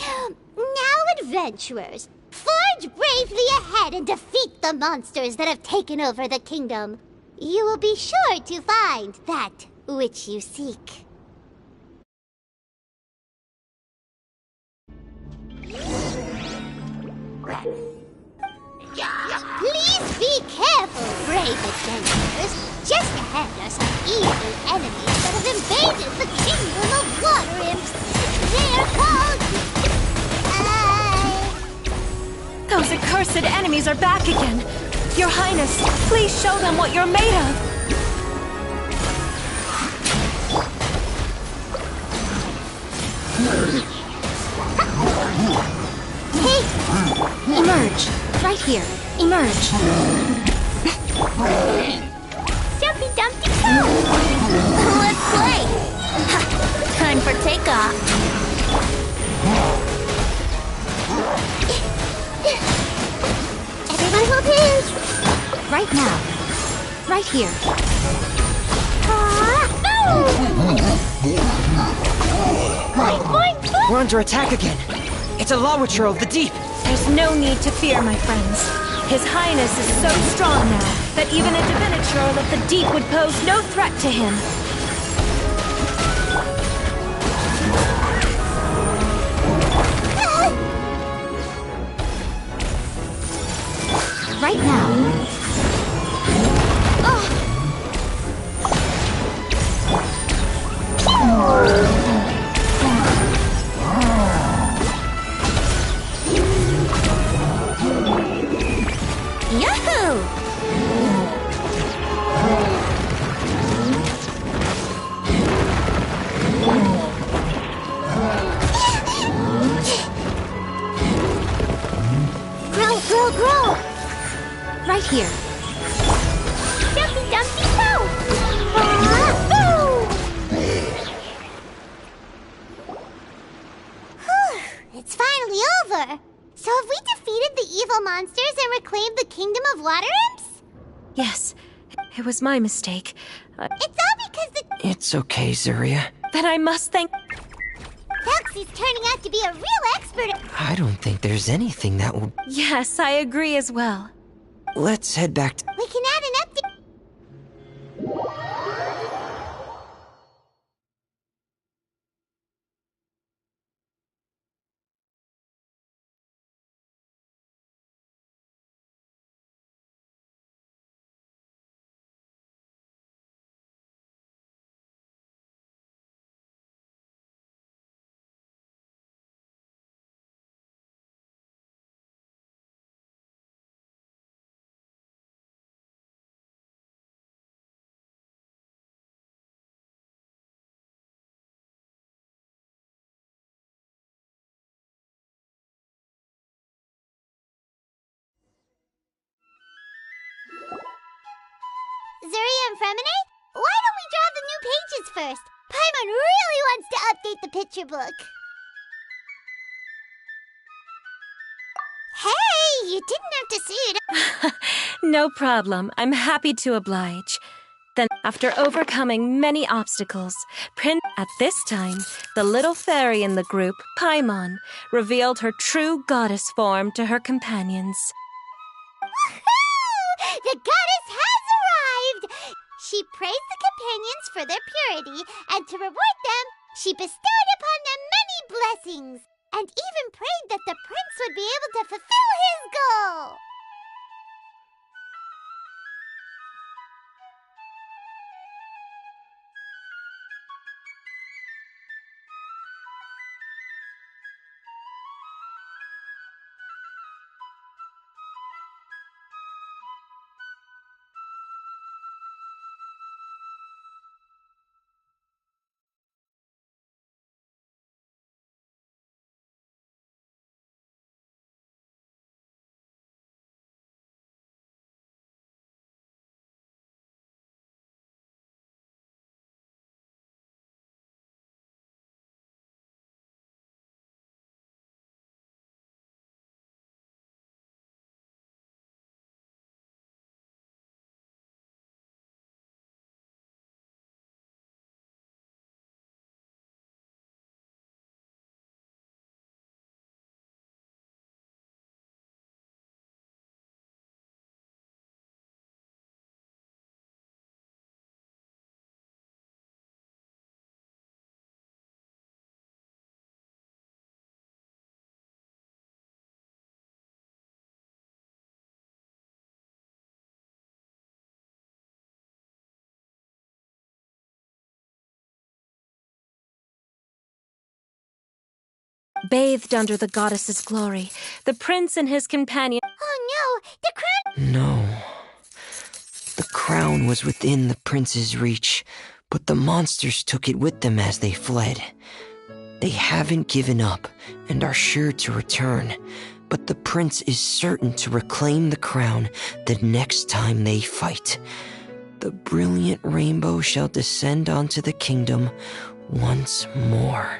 Now, adventurers, forge bravely ahead and defeat the monsters that have taken over the kingdom. You will be sure to find that which you seek. Please be careful, brave adventurers. Just ahead are some evil enemies that have invaded the kingdom of water imps. They are called... Those accursed enemies are back again. Your Highness, please show them what you're made of. Hey! Emerge. Right here. Emerge. Jumpy Dumpty Toe! Let's play! Time for takeoff. Everyone hold hands! Right now. Right here. We're under attack again. It's a Lawitcher of the deep. There's no need to fear, my friends. His Highness is so strong now that even a Diviniture of the deep would pose no threat to him. Right now. Yahoo! Grow! Right here. Jumpy Dumpty Toe! It's finally over! So have we defeated the evil monsters and reclaimed the kingdom of water imps? Yes, it was my mistake. It's all because the... It's okay, Zuria. Then I must thank... Foxy's turning out to be a real expert at... I don't think there's anything that will... Yes, I agree as well. Let's head back to... We can add an update... Zuri and Freminet, why don't we draw the new pages first? Paimon really wants to update the picture book. Hey, you didn't have to see it. No problem. I'm happy to oblige. Then, after overcoming many obstacles, at this time, the little fairy in the group, Paimon, revealed her true goddess form to her companions. Woohoo! The goddess has arrived! She praised the companions for their purity, and to reward them, she bestowed upon them many blessings, and even prayed that the prince would be able to fulfill his goal. Bathed under the goddess's glory, the prince and his companion... Oh no, the crown... No. The crown was within the prince's reach, but the monsters took it with them as they fled. They haven't given up and are sure to return, but the prince is certain to reclaim the crown the next time they fight. The brilliant rainbow shall descend onto the kingdom once more.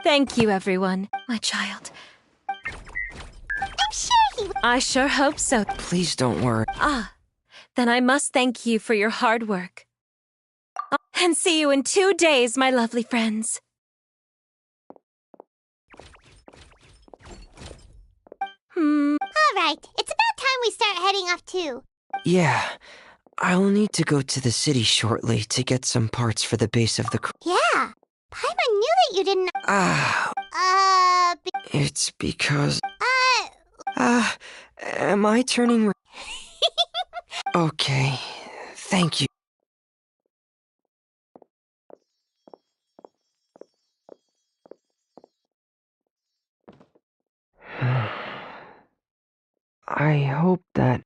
Thank you, everyone. My child. I'm sure he... I sure hope so. Please don't worry. Ah, then I must thank you for your hard work. And see you in 2 days, my lovely friends. All right, it's about time we start heading off too. Yeah, I'll need to go to the city shortly to get some parts for the base of the Yeah, Paimon knew that you didn't... It's because... am I turning... Okay, thank you. I hope that...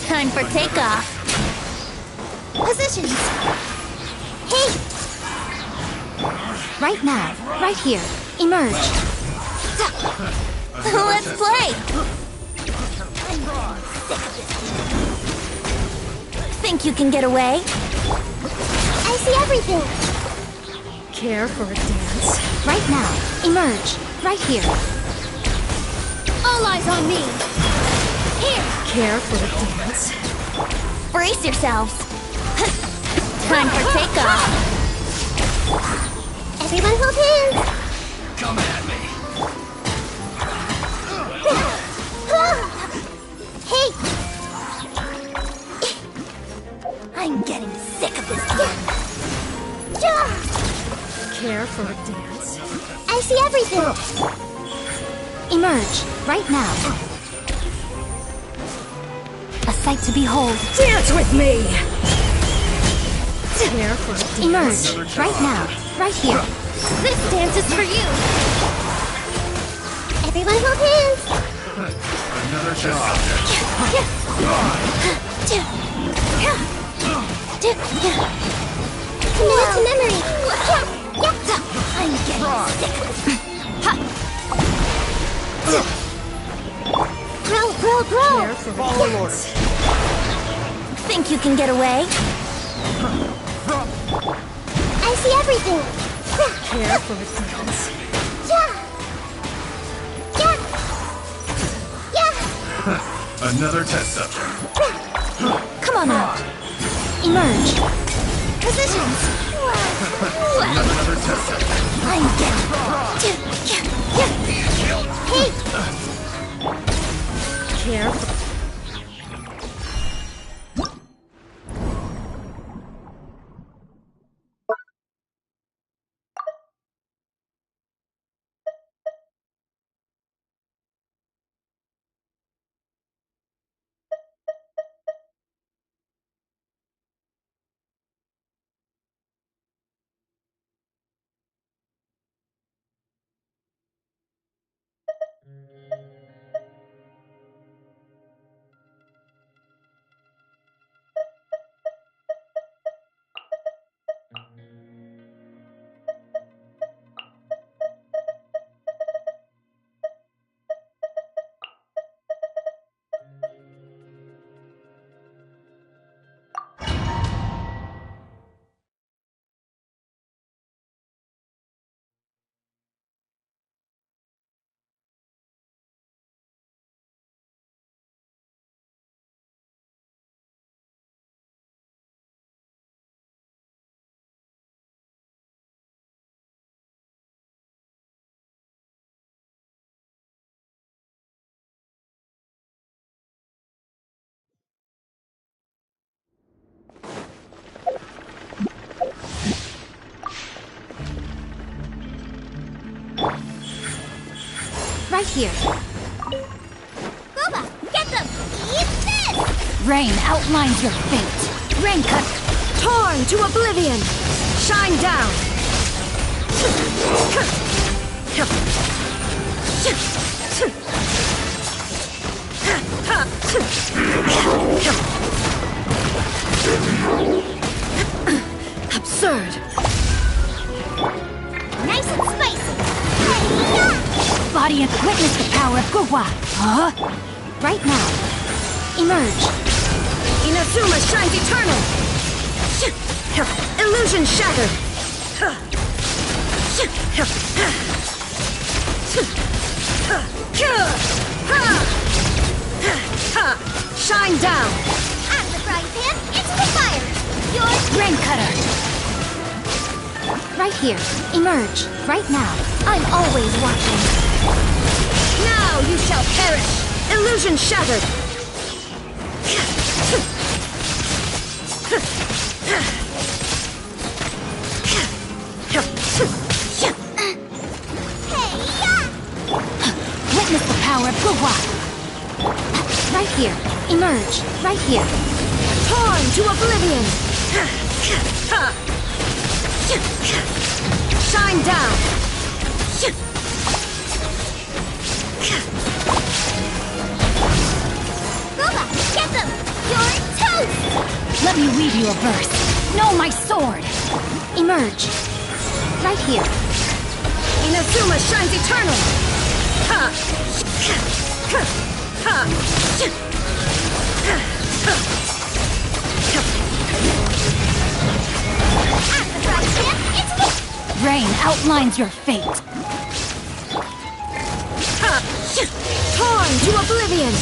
Time for takeoff. Positions. Hey! Right now, right here. Emerge. Let's play. Think you can get away? I see everything. Care for a dance? Right now, emerge. Right here. All eyes on me. Here. Care for a dance? Brace yourselves. Time for takeoff. Everyone hold hands. Come at me. Hey! I'm getting sick of this. Care for a dance? I see everything. Emerge, right now. A sight to behold. Dance with me! Emerge, right now, right here. This dance is for you! Everyone hold hands. Another job. Commit it to memory. I'm getting sick. Grow. Follow orders. Think you can get away? I see everything. Careful, friends. Another test subject. Come on out. Emerge. Positions. Another test subject. I'm getting. Hey, Careful. right here. Goba, get them! Eat this! Rain outlines your fate. Rain cut. Torn to oblivion! Shine down! Absurd! Nice and spicy! Hey-ya! Body and witness the power of Gugwa. Huh? Right now. Emerge. Inazuma shines eternal! Illusion shattered! Shine down! Out of the frying pan, into the fire! Your Rain cutter. right here. Emerge. Right now. I'm always watching. Now you shall perish! Illusion shattered! Hey-ya! Witness the power of Gugwa. Right here. Emerge. Right here. Torn to oblivion! Shine down! Goba, get them! You're toast! Let me read you a verse. Know my sword. Emerge. Right here. Inazuma shines eternal! Out of the frying pan, into the... Rain outlines your fate. Torn to oblivion!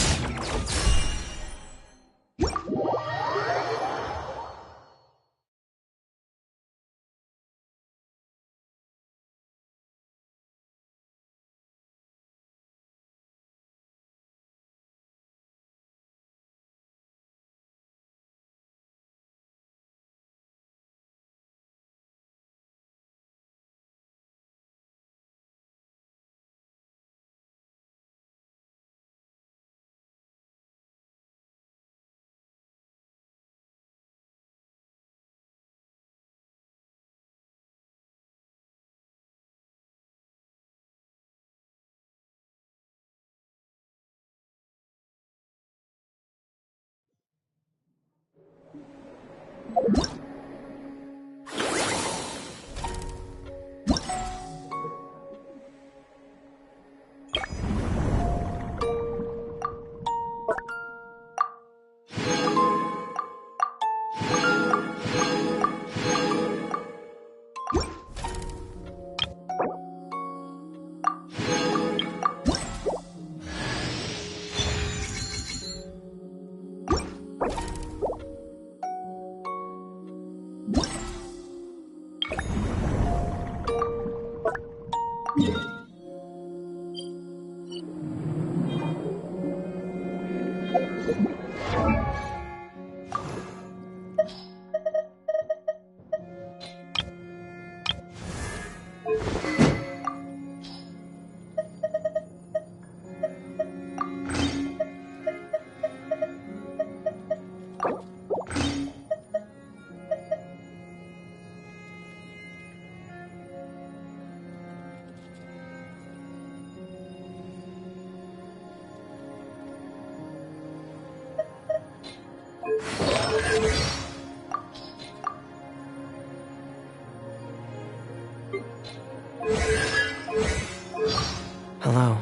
Hello.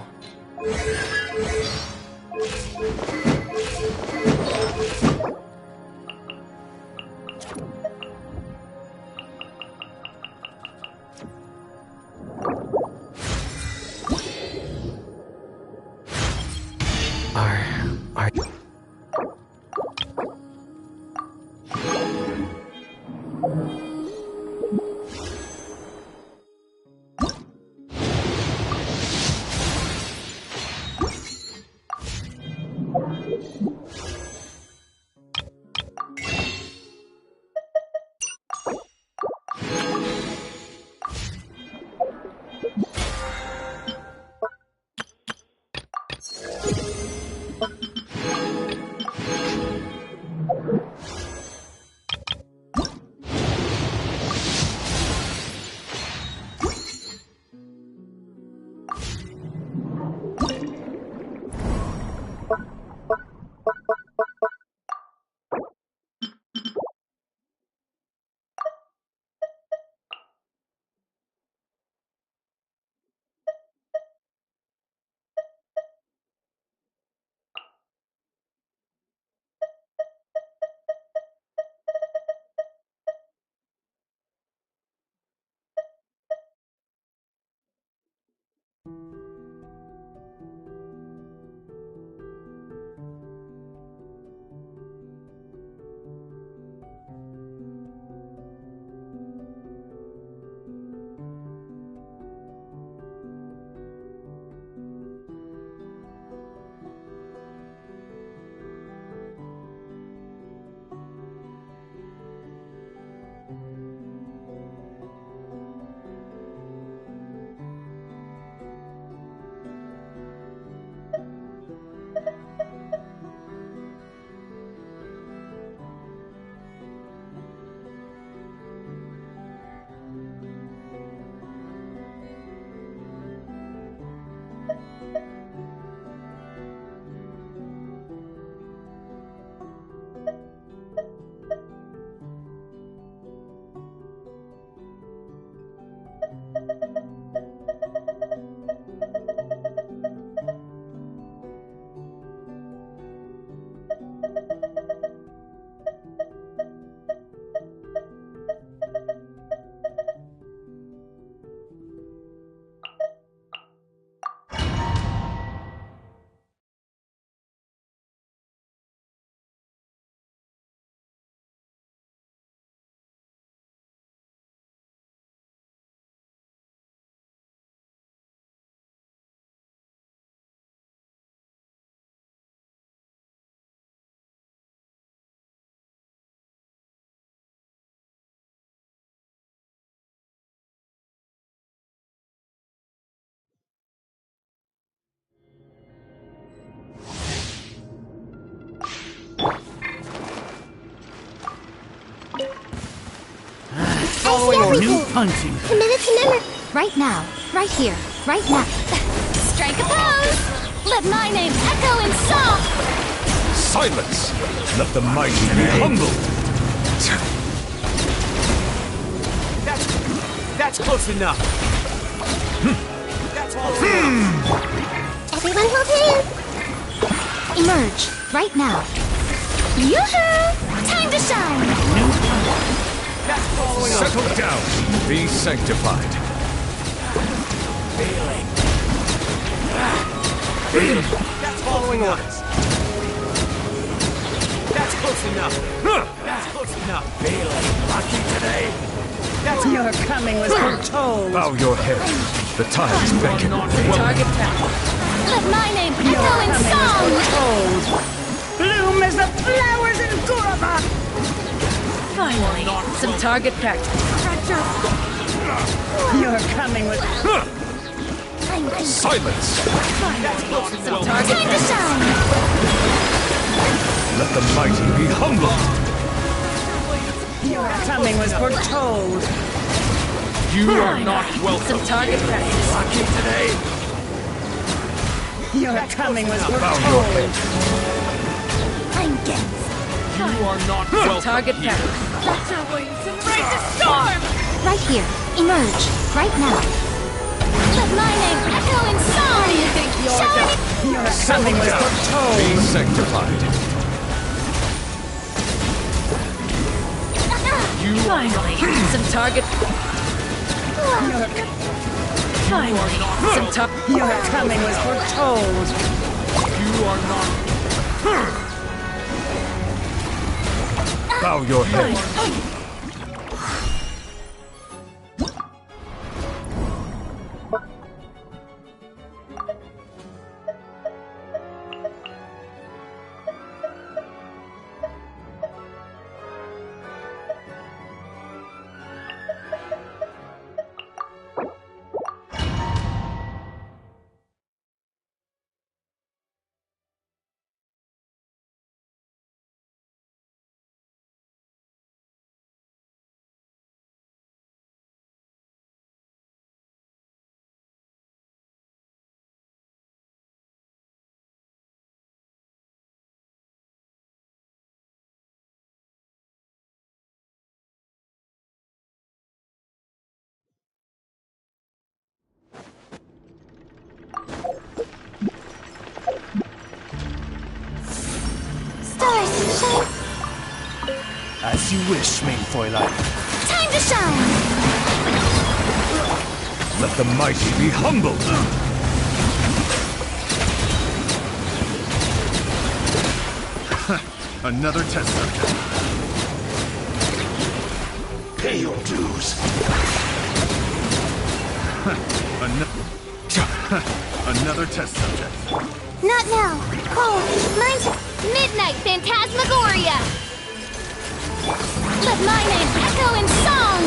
Are New punching. Committed to memory. Right now. Right here. Right now. Strike a pose! Let my name echo in song! Silence! Let the mighty be humbled! That's close enough. That's close enough. Everyone hold hands. Emerge. Right now. Yoo-hoo! Time to shine! That's following up. Settle down! Be sanctified! That's following orders. That's close enough. That's close enough. Feeling lucky today. That's Your coming was foretold. Bow your head. The tides beckon. Target down. Let my name echo in song! Foretold. Blue Flowers and guava! Finally, some target practice. You're coming with... Silence! Some target Time to shine! Let the mighty be humbled! Your coming was foretold. You are not welcome. Some target practice. Lucky today. Your coming was Bow your foretold. head. I'm dense. You are not welcome. Target here. practice. Flex your wings and raise a storm! Right here. Emerge. Right now. Let my name echo in song! You think you're Your coming was Be foretold. sanctified. You Finally, some target. Finally, some target. Your coming was foretold. You are not. Bow your head. Stars, shine. As you wish, main Fräulein. Time to shine. Let the mighty be humbled. Another test subject. Pay your dues. Another test subject. Not now. Cold. Mine's... Midnight Phantasmagoria! Let my name echo in song!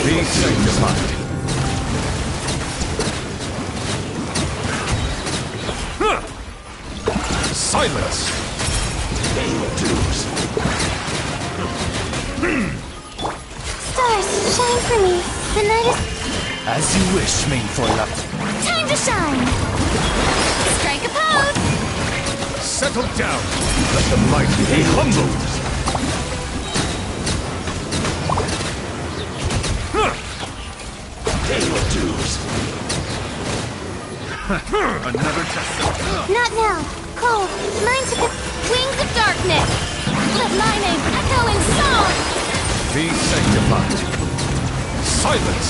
Be sanctified. Silence! Pay your dues. Stars, shine for me. The night is... As you wish, main Fräulein. Time to shine. Strike a pose! Settle down. Let the mighty be humbled. Pay your dues. Another test subject. Not now. Cold. Mine's a bit... Wings of darkness! Let my name echo in song! Be sanctified. Silence!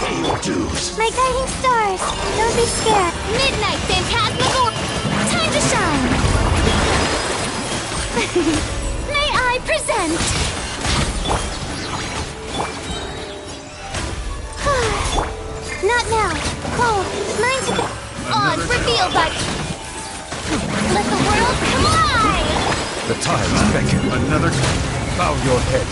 Pay your dues. My guiding stars. Don't be scared. Midnight Phantasmagoria! Time to shine. May I present Not now. Cold. Mine's a bit... on revealed by... Let the world come alive! The tides beckon. Another. Bow your head.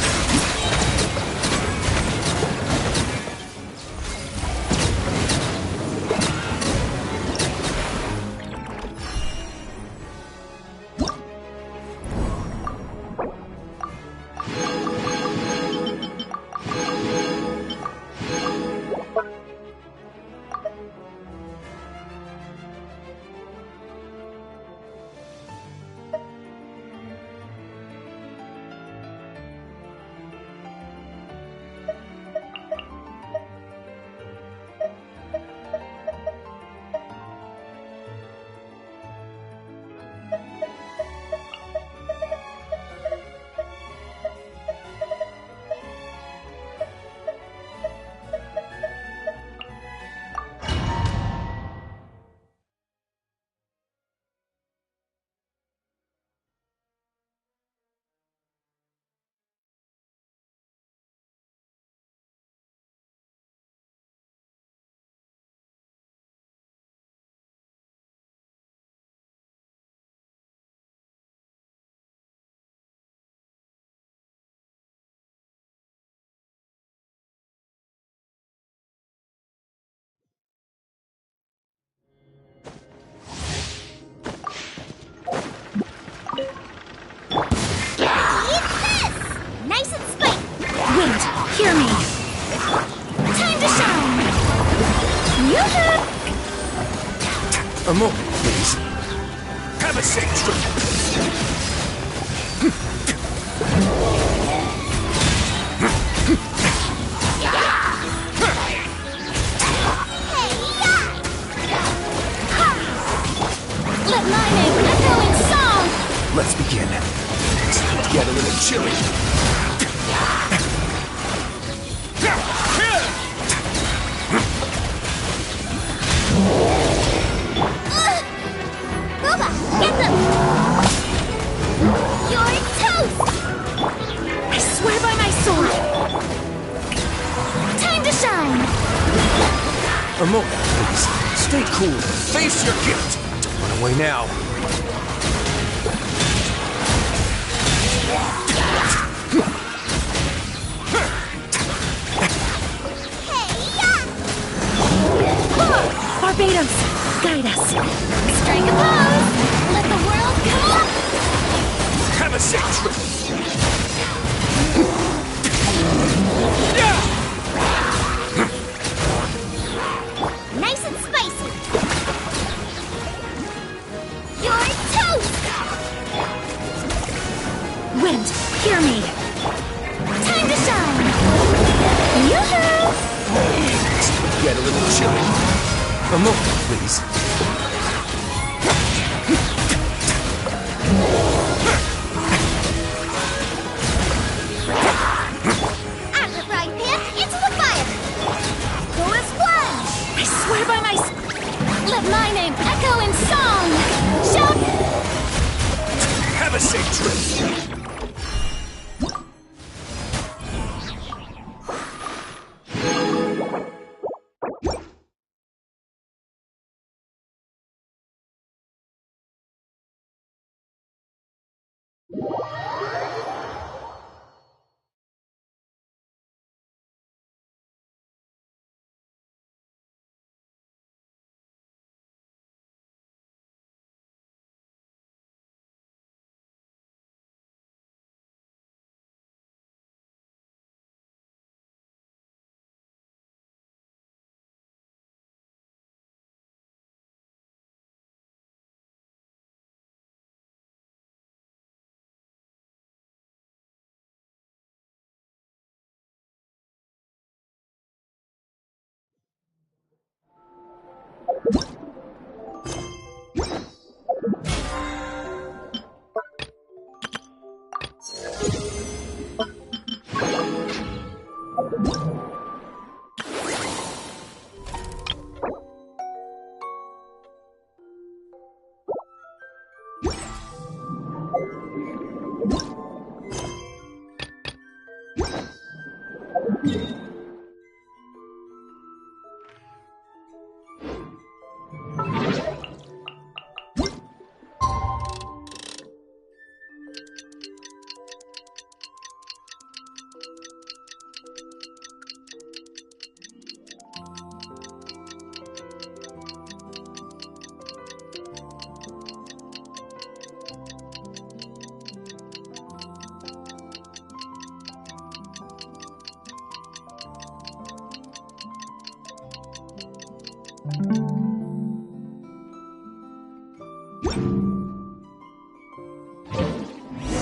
A moment, please. Have a safe trip. Let my name echo in song! Let's begin. It's going to get a little chilly. Boba, get them! You're toast! I swear by my sword! Time to shine! A moment, please. Stay cool. Face your gift. Don't run away now. Barbados, guide us. Strike a pose! Let the world come up! Have a safe trip. Nice and spicy! You're toast! Wind, hear me. Time to shine! Yoo-hoo! It's going to get a little chilly. A moment, please. Out of the frying pan, into the fire! Go as flash! I swear by my... Let my name echo in song! Shout! Have a safe trip.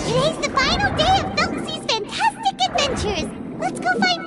Today's the final day of Feltoncy's fantastic adventures! Let's go find...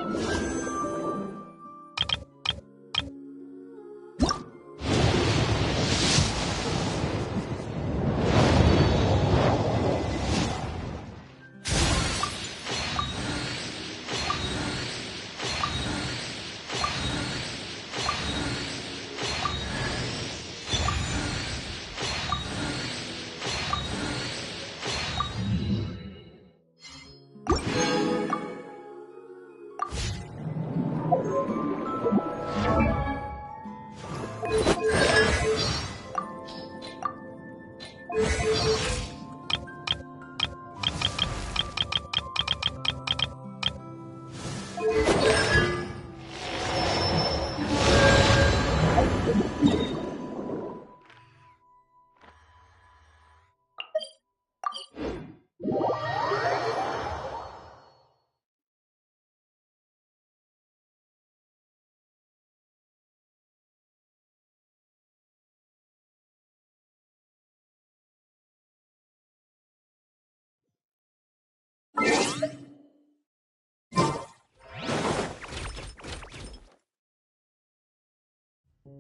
Hey,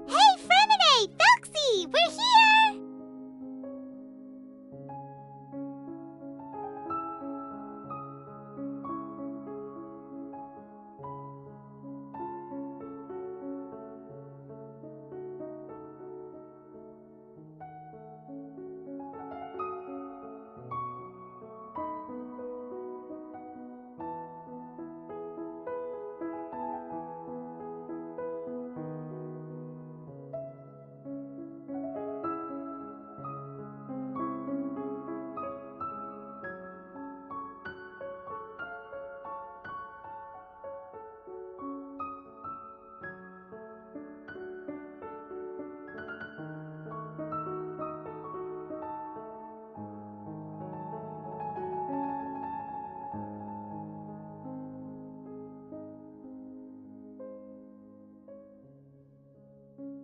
Freminet! Foxy! We're here!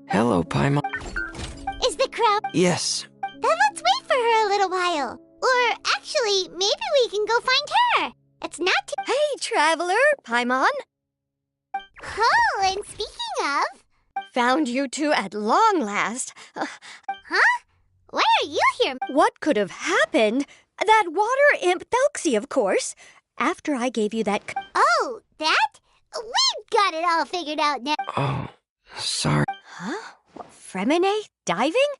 Hello, Paimon. Is the crowd... Yes. Then let's wait for her a little while. Or actually, maybe we can go find her. It's not too... Hey, traveler, Paimon. Oh, and speaking of... Found you two at long last. Huh? Why are you here? What could have happened? That water imp Thelxie, of course. After I gave you that... Oh, that? We've got it all figured out now. Oh, sorry. Huh? What, Freminet? Diving?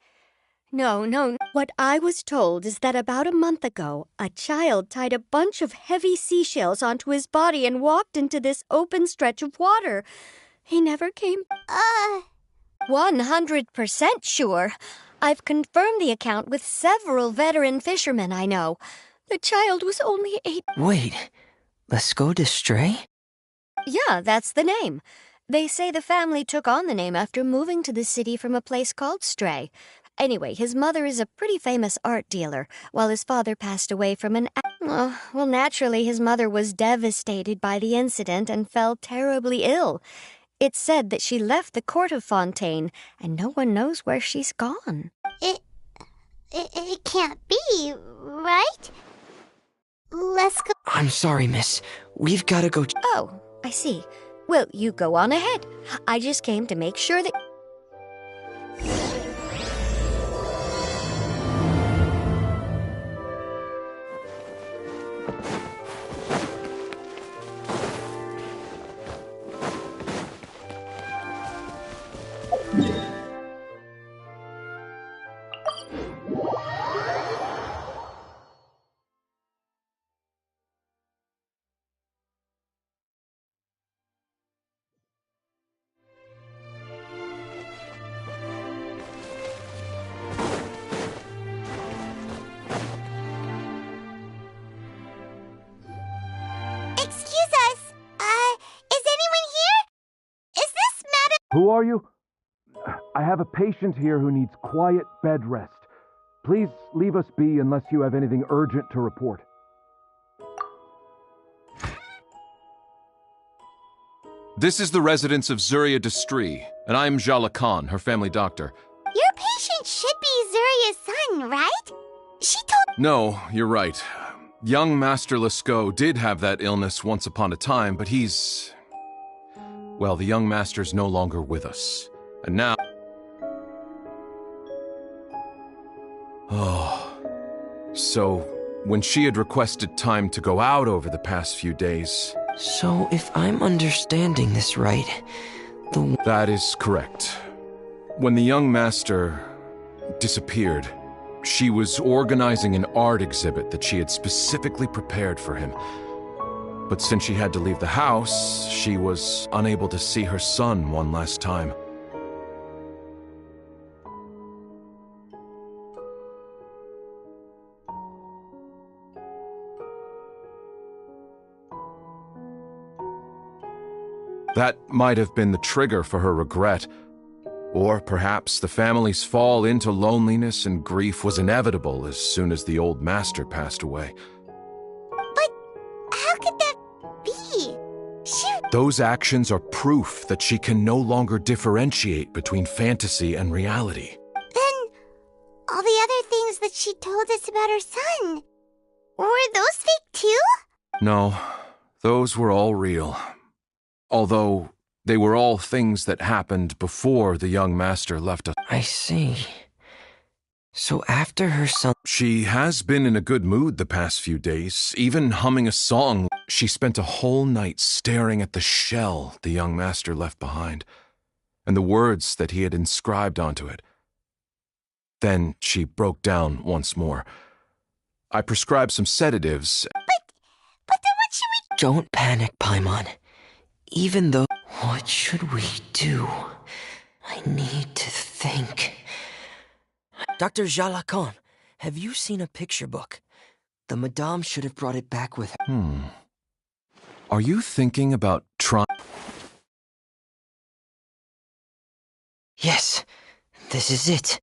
No. What I was told is that about a month ago, a child tied a bunch of heavy seashells onto his body and walked into this open stretch of water. He never came... 100% sure. I've confirmed the account with several veteran fishermen I know. The child was only 8... Wait, let's go to Stray? Yeah, that's the name. They say the family took on the name after moving to the city from a place called Stray. Anyway, his mother is a pretty famous art dealer, while his father passed away from an... Well, naturally, his mother was devastated by the incident and fell terribly ill. It's said that she left the court of Fontaine, and no one knows where she's gone. It can't be, right? Let's go... I'm sorry, miss. We've got to go... Oh, I see. Well, you go on ahead. I just came to make sure that... Excuse us. Is anyone here? Is this Madam... Who are you? I have a patient here who needs quiet bed rest. Please leave us be unless you have anything urgent to report. This is the residence of Zuria Destri, and I'm Jala Khan, her family doctor. Your patient should be Zuria's son, right? She told... No, you're right. Young Master Lescaut did have that illness once upon a time, but he's... Well, the young master's no longer with us. And now... Oh... So, when she had requested time to go out over the past few days... So, if I'm understanding this right, That is correct. When the young master disappeared, she was organizing an art exhibit that she had specifically prepared for him. But since she had to leave the house, she was unable to see her son one last time. That might have been the trigger for her regret. Or perhaps the family's fall into loneliness and grief was inevitable as soon as the old master passed away. But how could that be? Those actions are proof that she can no longer differentiate between fantasy and reality. Then, all the other things that she told us about her son, were those fake too? No, those were all real. Although, They were all things that happened before the young master left us. I see. So after her son... She has been in a good mood the past few days, even humming a song. She spent a whole night staring at the shell the young master left behind, and the words that he had inscribed onto it. Then she broke down once more. I prescribed some sedatives. But then what should we... Don't panic, Paimon. Even though... What should we do? I need to think. Dr. Jalacon, have you seen a picture book? The Madame should have brought it back with her. Are you thinking about trying? Yes, this is it.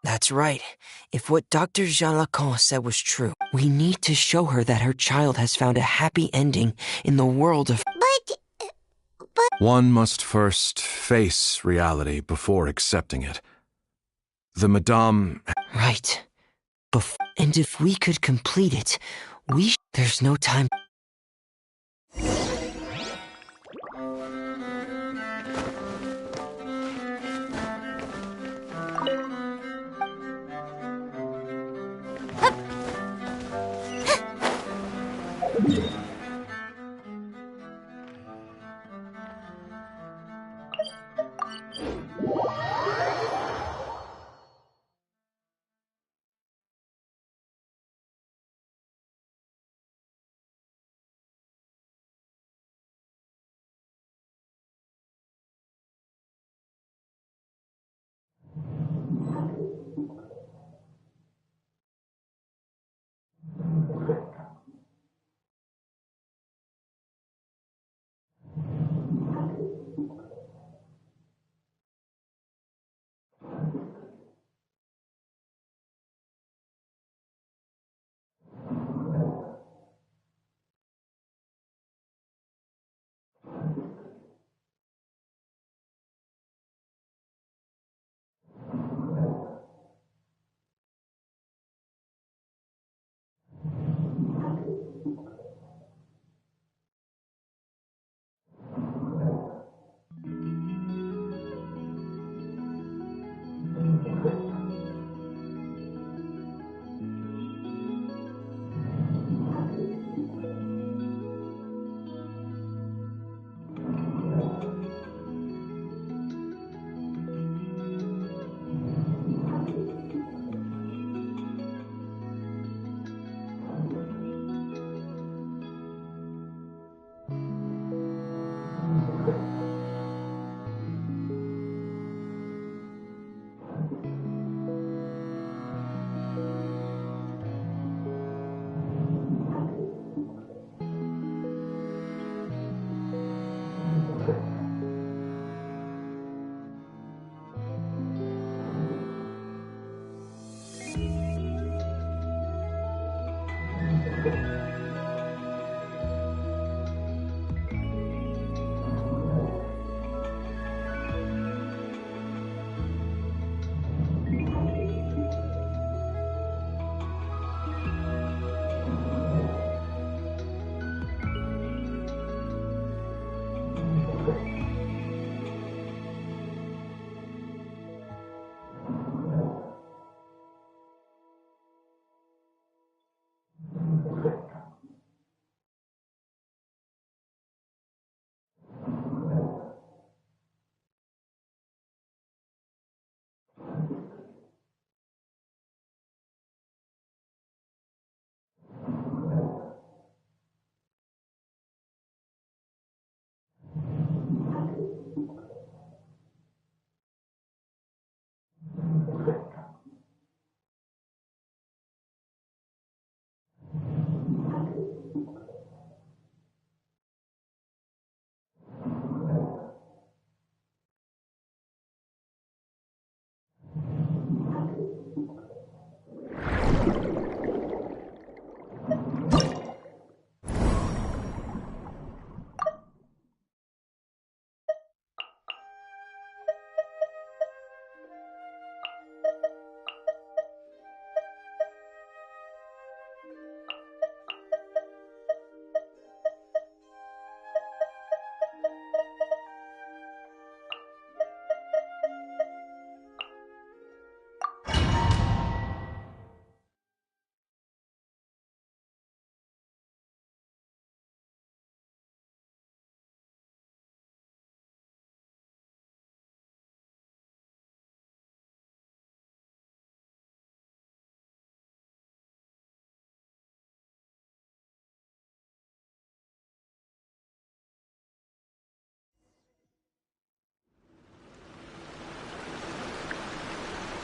That's right. If what Dr. Jean Lacan said was true, we need to show her that her child has found a happy ending in the world of... But... One must first face reality before accepting it. The Madame... Right. And if we could complete it, there's no time...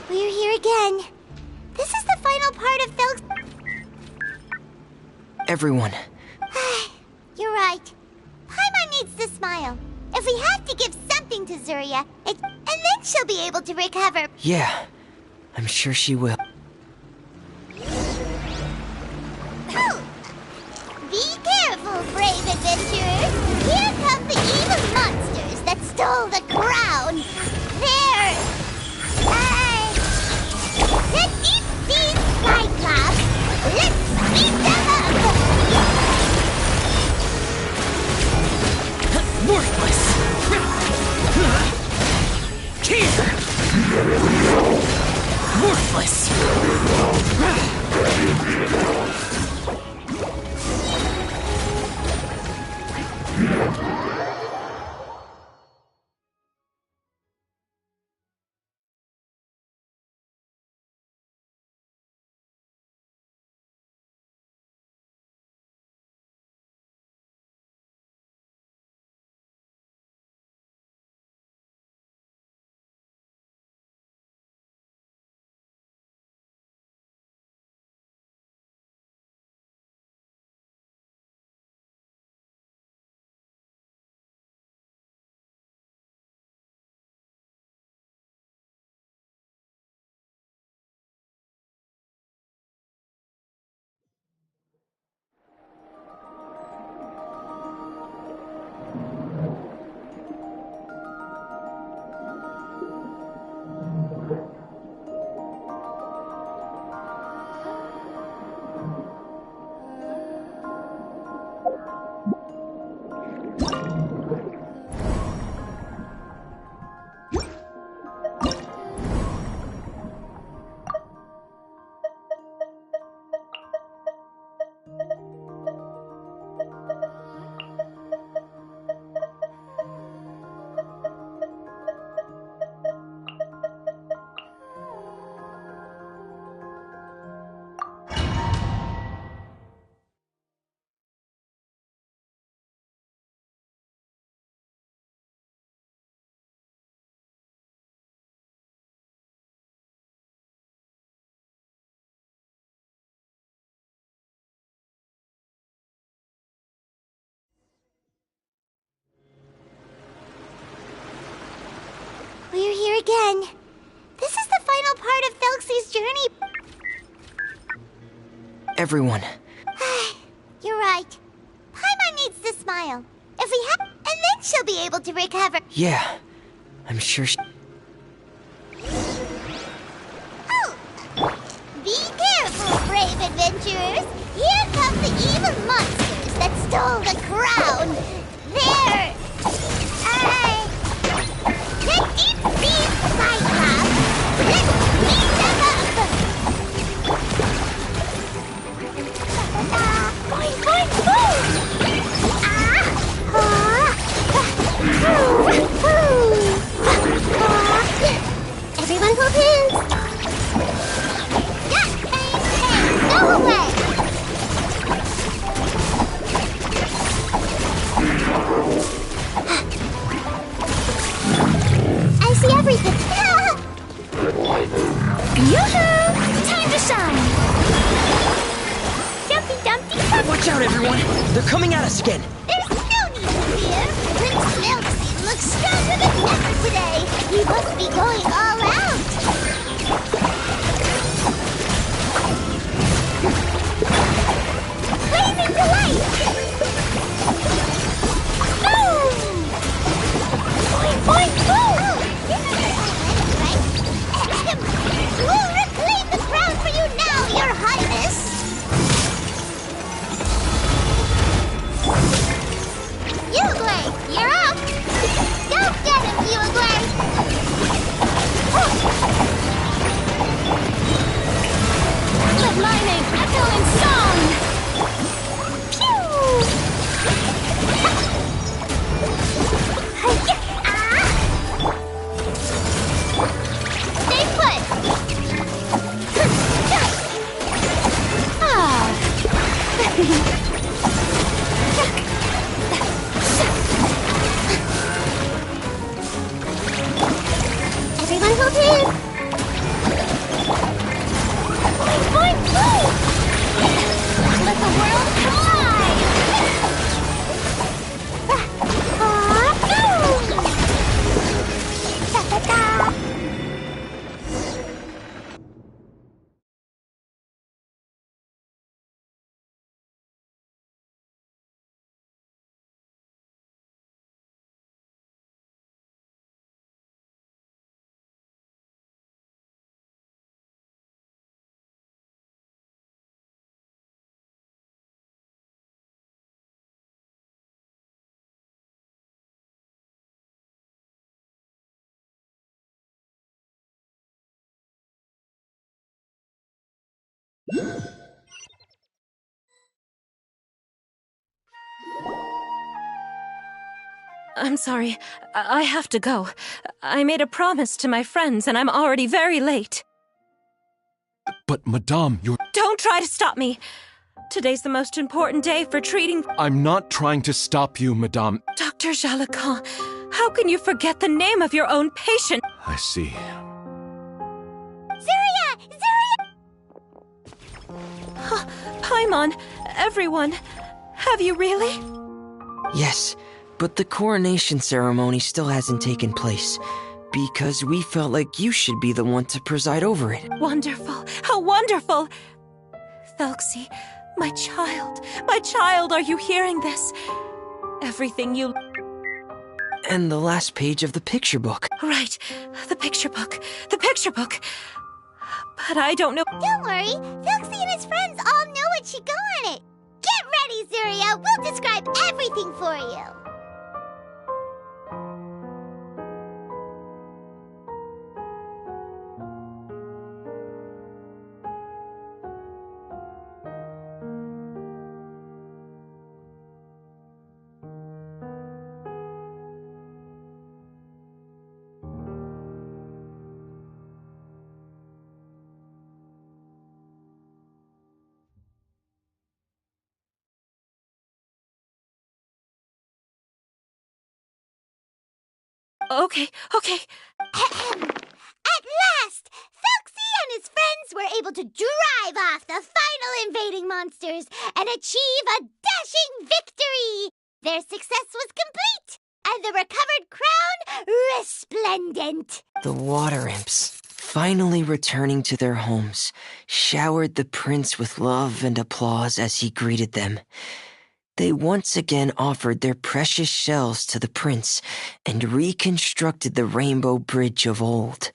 We're here again. This is the final part of Felix... Everyone. You're right. Paimon needs to smile. If we have to give something to Zuria, and then she'll be able to recover. Yeah. I'm sure she will. Be careful, brave adventurers! Here come the evil monsters that stole the crown! There! The deep-sea Cyclops! Let's beat them up! Worthless! Here! Worthless! We're here again. This is the final part of Felxie's journey. Everyone. You're right. Paimon needs to smile. If we have... And then she'll be able to recover. Yeah. I'm sure she... Oh! Be careful, brave adventurers! Here come the evil monsters that stole the crown! There! The deep-sea Cyclops! Let's beat them up! Boing, boing, boom! Everyone pull pins! Go away! I see everything! Yoo-hoo! Time to shine! Dumpty Dumpty! Watch out, everyone! They're coming at us again! There's no need to fear! Prince Felxie looks stronger than ever today! He must be going all out! Blazing delight! Boom! Boing, boing, boom! Right? We'll reclaim the crown for you now, Your Highness! Uruguay, you're up! Go get him, Uruguay! I'm sorry. I have to go. I made a promise to my friends, and I'm already very late. But, Madame, you're... Don't try to stop me. Today's the most important day for treating... I'm not trying to stop you, Madame. Dr. Jalacan, how can you forget the name of your own patient? I see. Zuria! Paimon, everyone, have you really? Yes, but the coronation ceremony still hasn't taken place, because we felt like you should be the one to preside over it. Wonderful, how wonderful! Felxie, my child, are you hearing this? Everything you... And the last page of the picture book. Right, the picture book. But I don't know... Don't worry, Felxie and his friends all know what should go on it. Get ready, Zuria! We'll describe everything for you. Okay. At last, Felxie and his friends were able to drive off the final invading monsters and achieve a dashing victory. Their success was complete, and the recovered crown resplendent. The water imps, finally returning to their homes, showered the prince with love and applause as he greeted them. They once again offered their precious shells to the prince and reconstructed the rainbow bridge of old.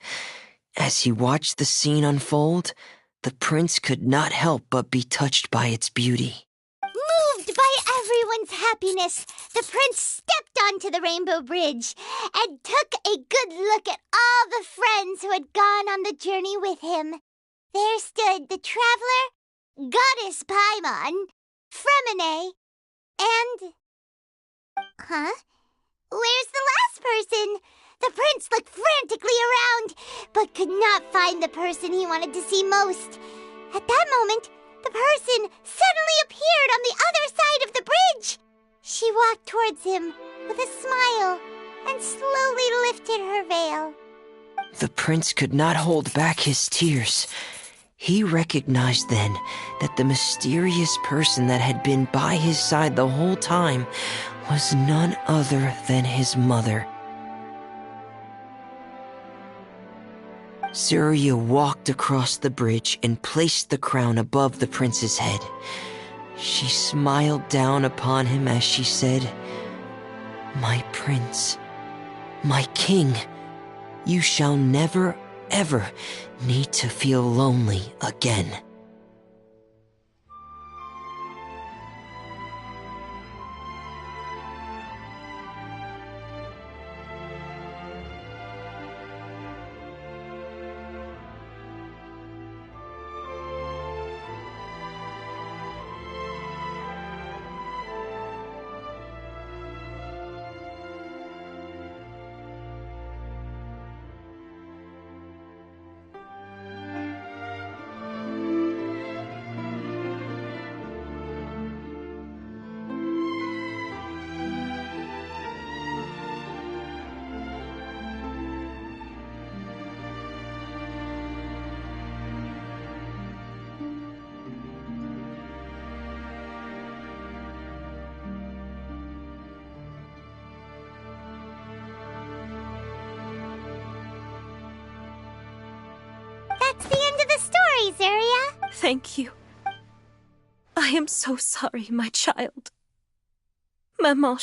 As he watched the scene unfold, the prince could not help but be touched by its beauty. Moved by everyone's happiness, the prince stepped onto the rainbow bridge and took a good look at all the friends who had gone on the journey with him. There stood the traveler, Goddess Paimon, Freminet, and... Huh? Where's the last person? The prince looked frantically around, but could not find the person he wanted to see most. At that moment, the person suddenly appeared on the other side of the bridge. She walked towards him with a smile and slowly lifted her veil. The prince could not hold back his tears. He recognized then that the mysterious person that had been by his side the whole time was none other than his mother. Zuria walked across the bridge and placed the crown above the prince's head. She smiled down upon him as she said, "My prince, my king, you shall never, ever need to feel lonely again." That's the end of the story, Zuria. Thank you. I am so sorry, my child. Maman,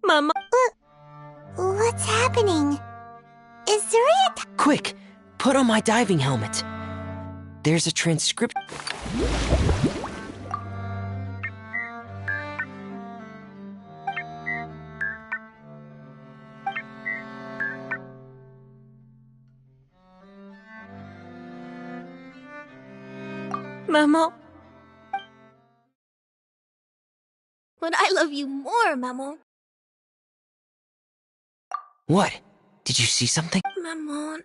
Mama. What's happening? Is Zuria Quick, put on my diving helmet. There's a transcript. Maman. But I love you more, Maman. What? Did you see something? Maman,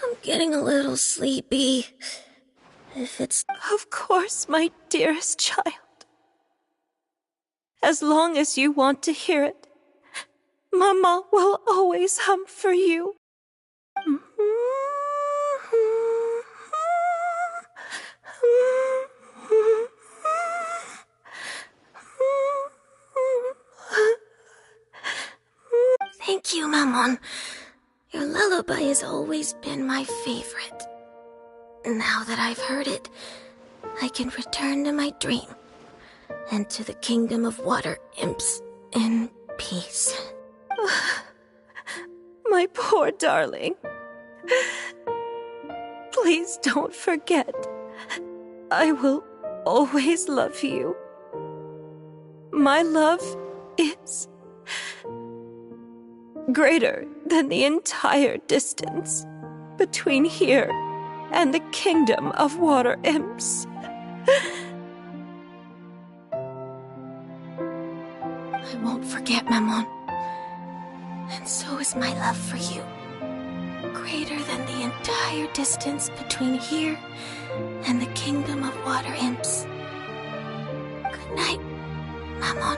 I'm getting a little sleepy. If it's... Of course, my dearest child. As long as you want to hear it, Mama will always hum for you. Thank you, Maman. Your lullaby has always been my favorite. Now that I've heard it, I can return to my dream and to the kingdom of water imps in peace. My poor darling. Please don't forget. I will always love you. My love is greater than the entire distance between here and the kingdom of water imps. I won't forget, Maman. And so is my love for you. Greater than the entire distance between here and the kingdom of water imps. Good night, Maman.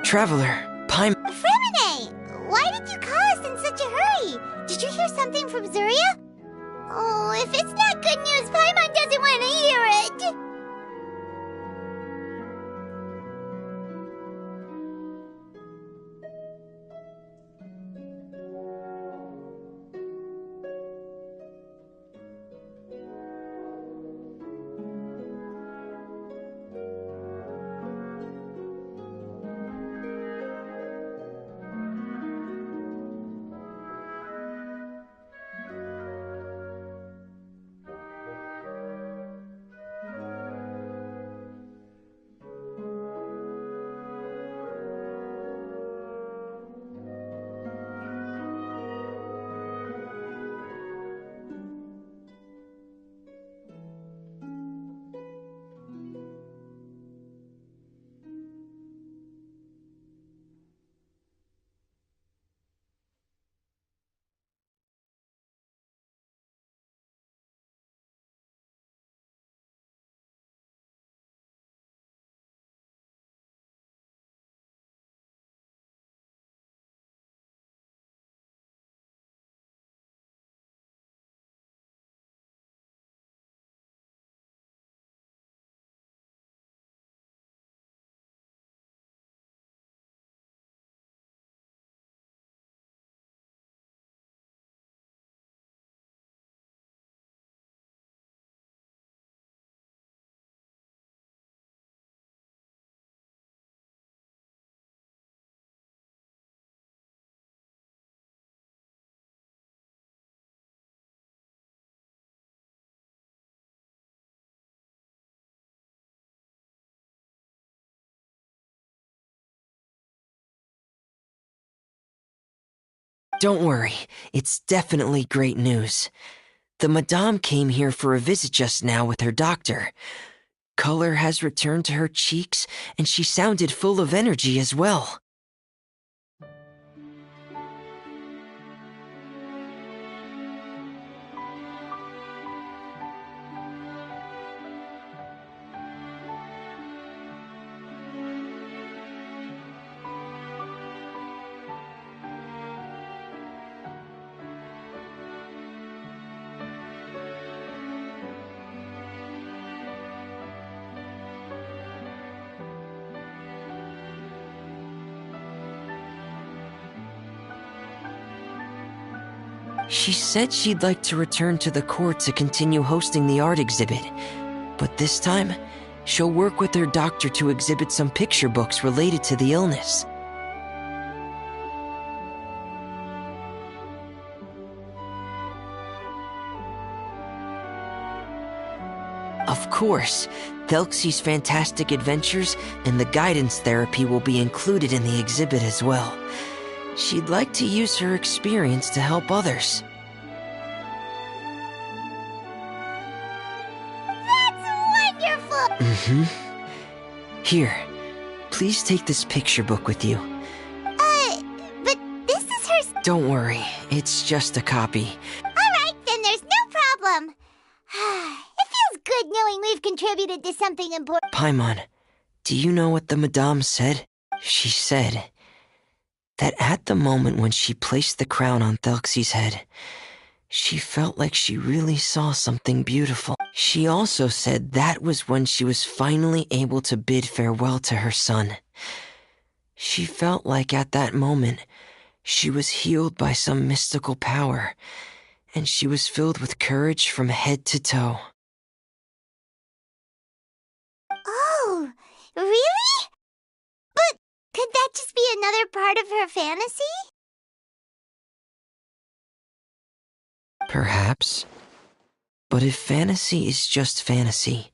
Traveler, Paimon. Freminet! Why did you call us in such a hurry? Did you hear something from Zuria? Oh, if it's not good news, Paimon doesn't want to hear it! Don't worry, it's definitely great news. The Madame came here for a visit just now with her doctor. Color has returned to her cheeks, and she sounded full of energy as well. She said she'd like to return to the court to continue hosting the art exhibit, but this time, she'll work with her doctor to exhibit some picture books related to the illness. Of course, Thelxie's fantastic adventures and the guidance therapy will be included in the exhibit as well. She'd like to use her experience to help others. That's wonderful! Here, please take this picture book with you. But this is her... Don't worry, it's just a copy. Alright, then there's no problem. It feels good knowing we've contributed to something important. Paimon, do you know what the Madame said? She said that at the moment when she placed the crown on Thelxie's head, she felt like she really saw something beautiful. She also said that was when she was finally able to bid farewell to her son. She felt like at that moment, she was healed by some mystical power, and she was filled with courage from head to toe. Oh, really? But could that just be another part of her fantasy? Perhaps. But if fantasy is just fantasy,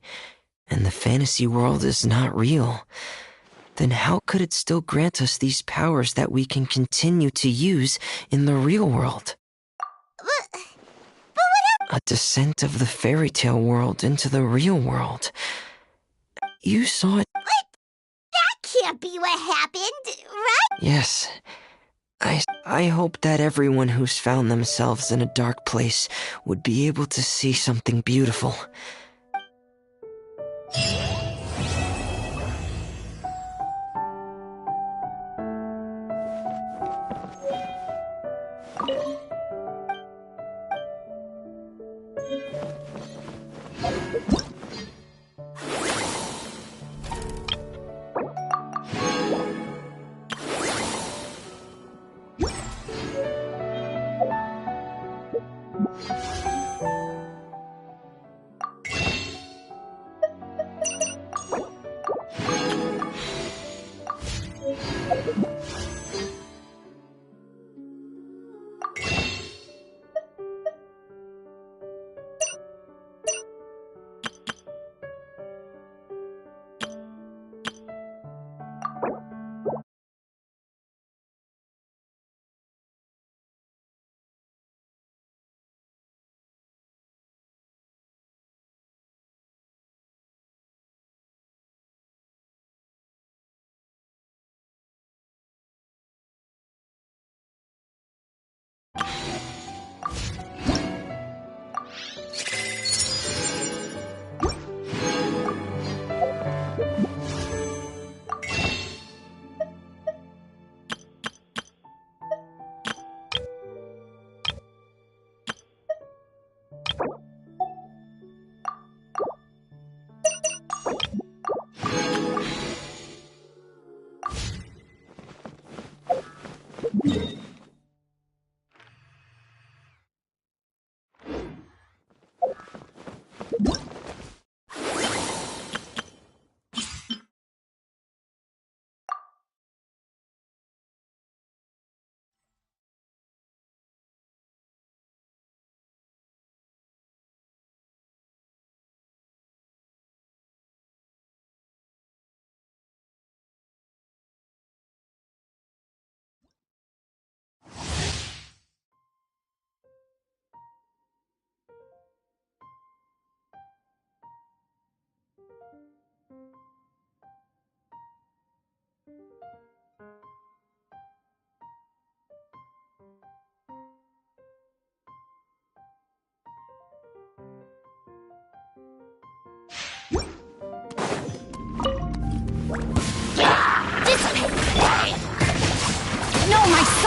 and the fantasy world is not real, then how could it still grant us these powers that we can continue to use in the real world? But what A descent of the fairy tale world into the real world. You saw it. That can't be what happened, right? Yes. I hope that everyone who's found themselves in a dark place would be able to see something beautiful.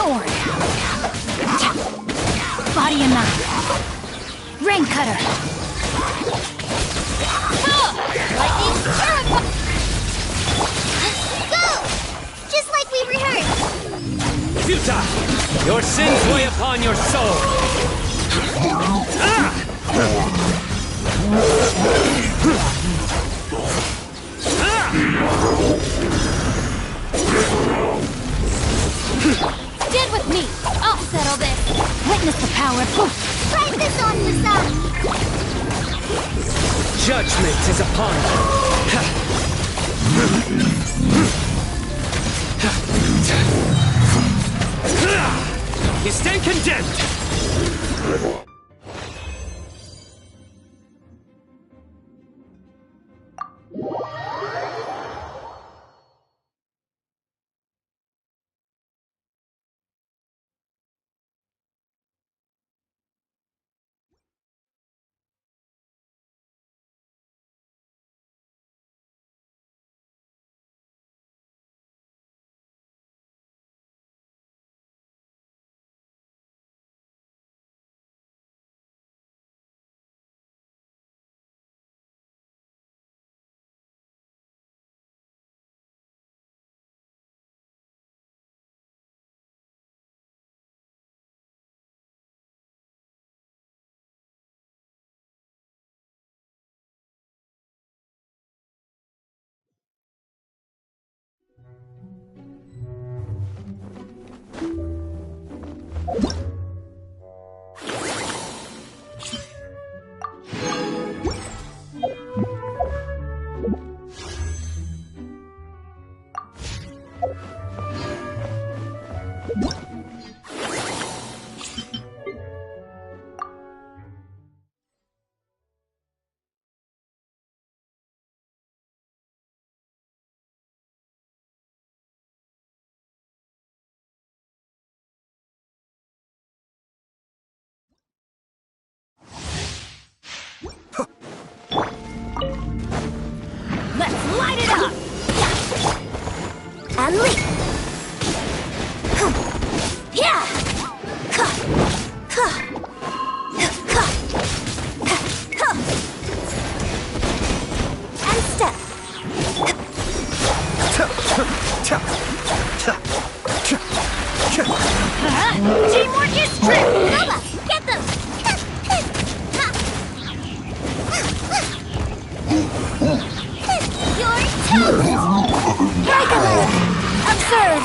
sword. Body and knife. Rain cutter. Lightning terrifying! Go! Just like we rehearsed! Futile! Your sins weigh upon your soul! Stand with me. I'll settle this. Witness the power. Poof. Try this on for some! Judgment is upon you! You stand condemned! Let's light it up. And leap. Yeah. And step. Teamwork is strength. Nova, get them! You're toast! Observe.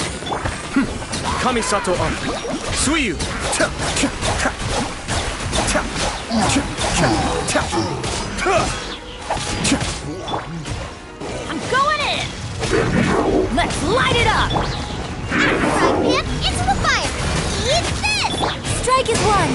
Kamisato on. Suiyu! I'm going in. Let's light it up. Right, Pip, into the fire! Eat this! Strike is one.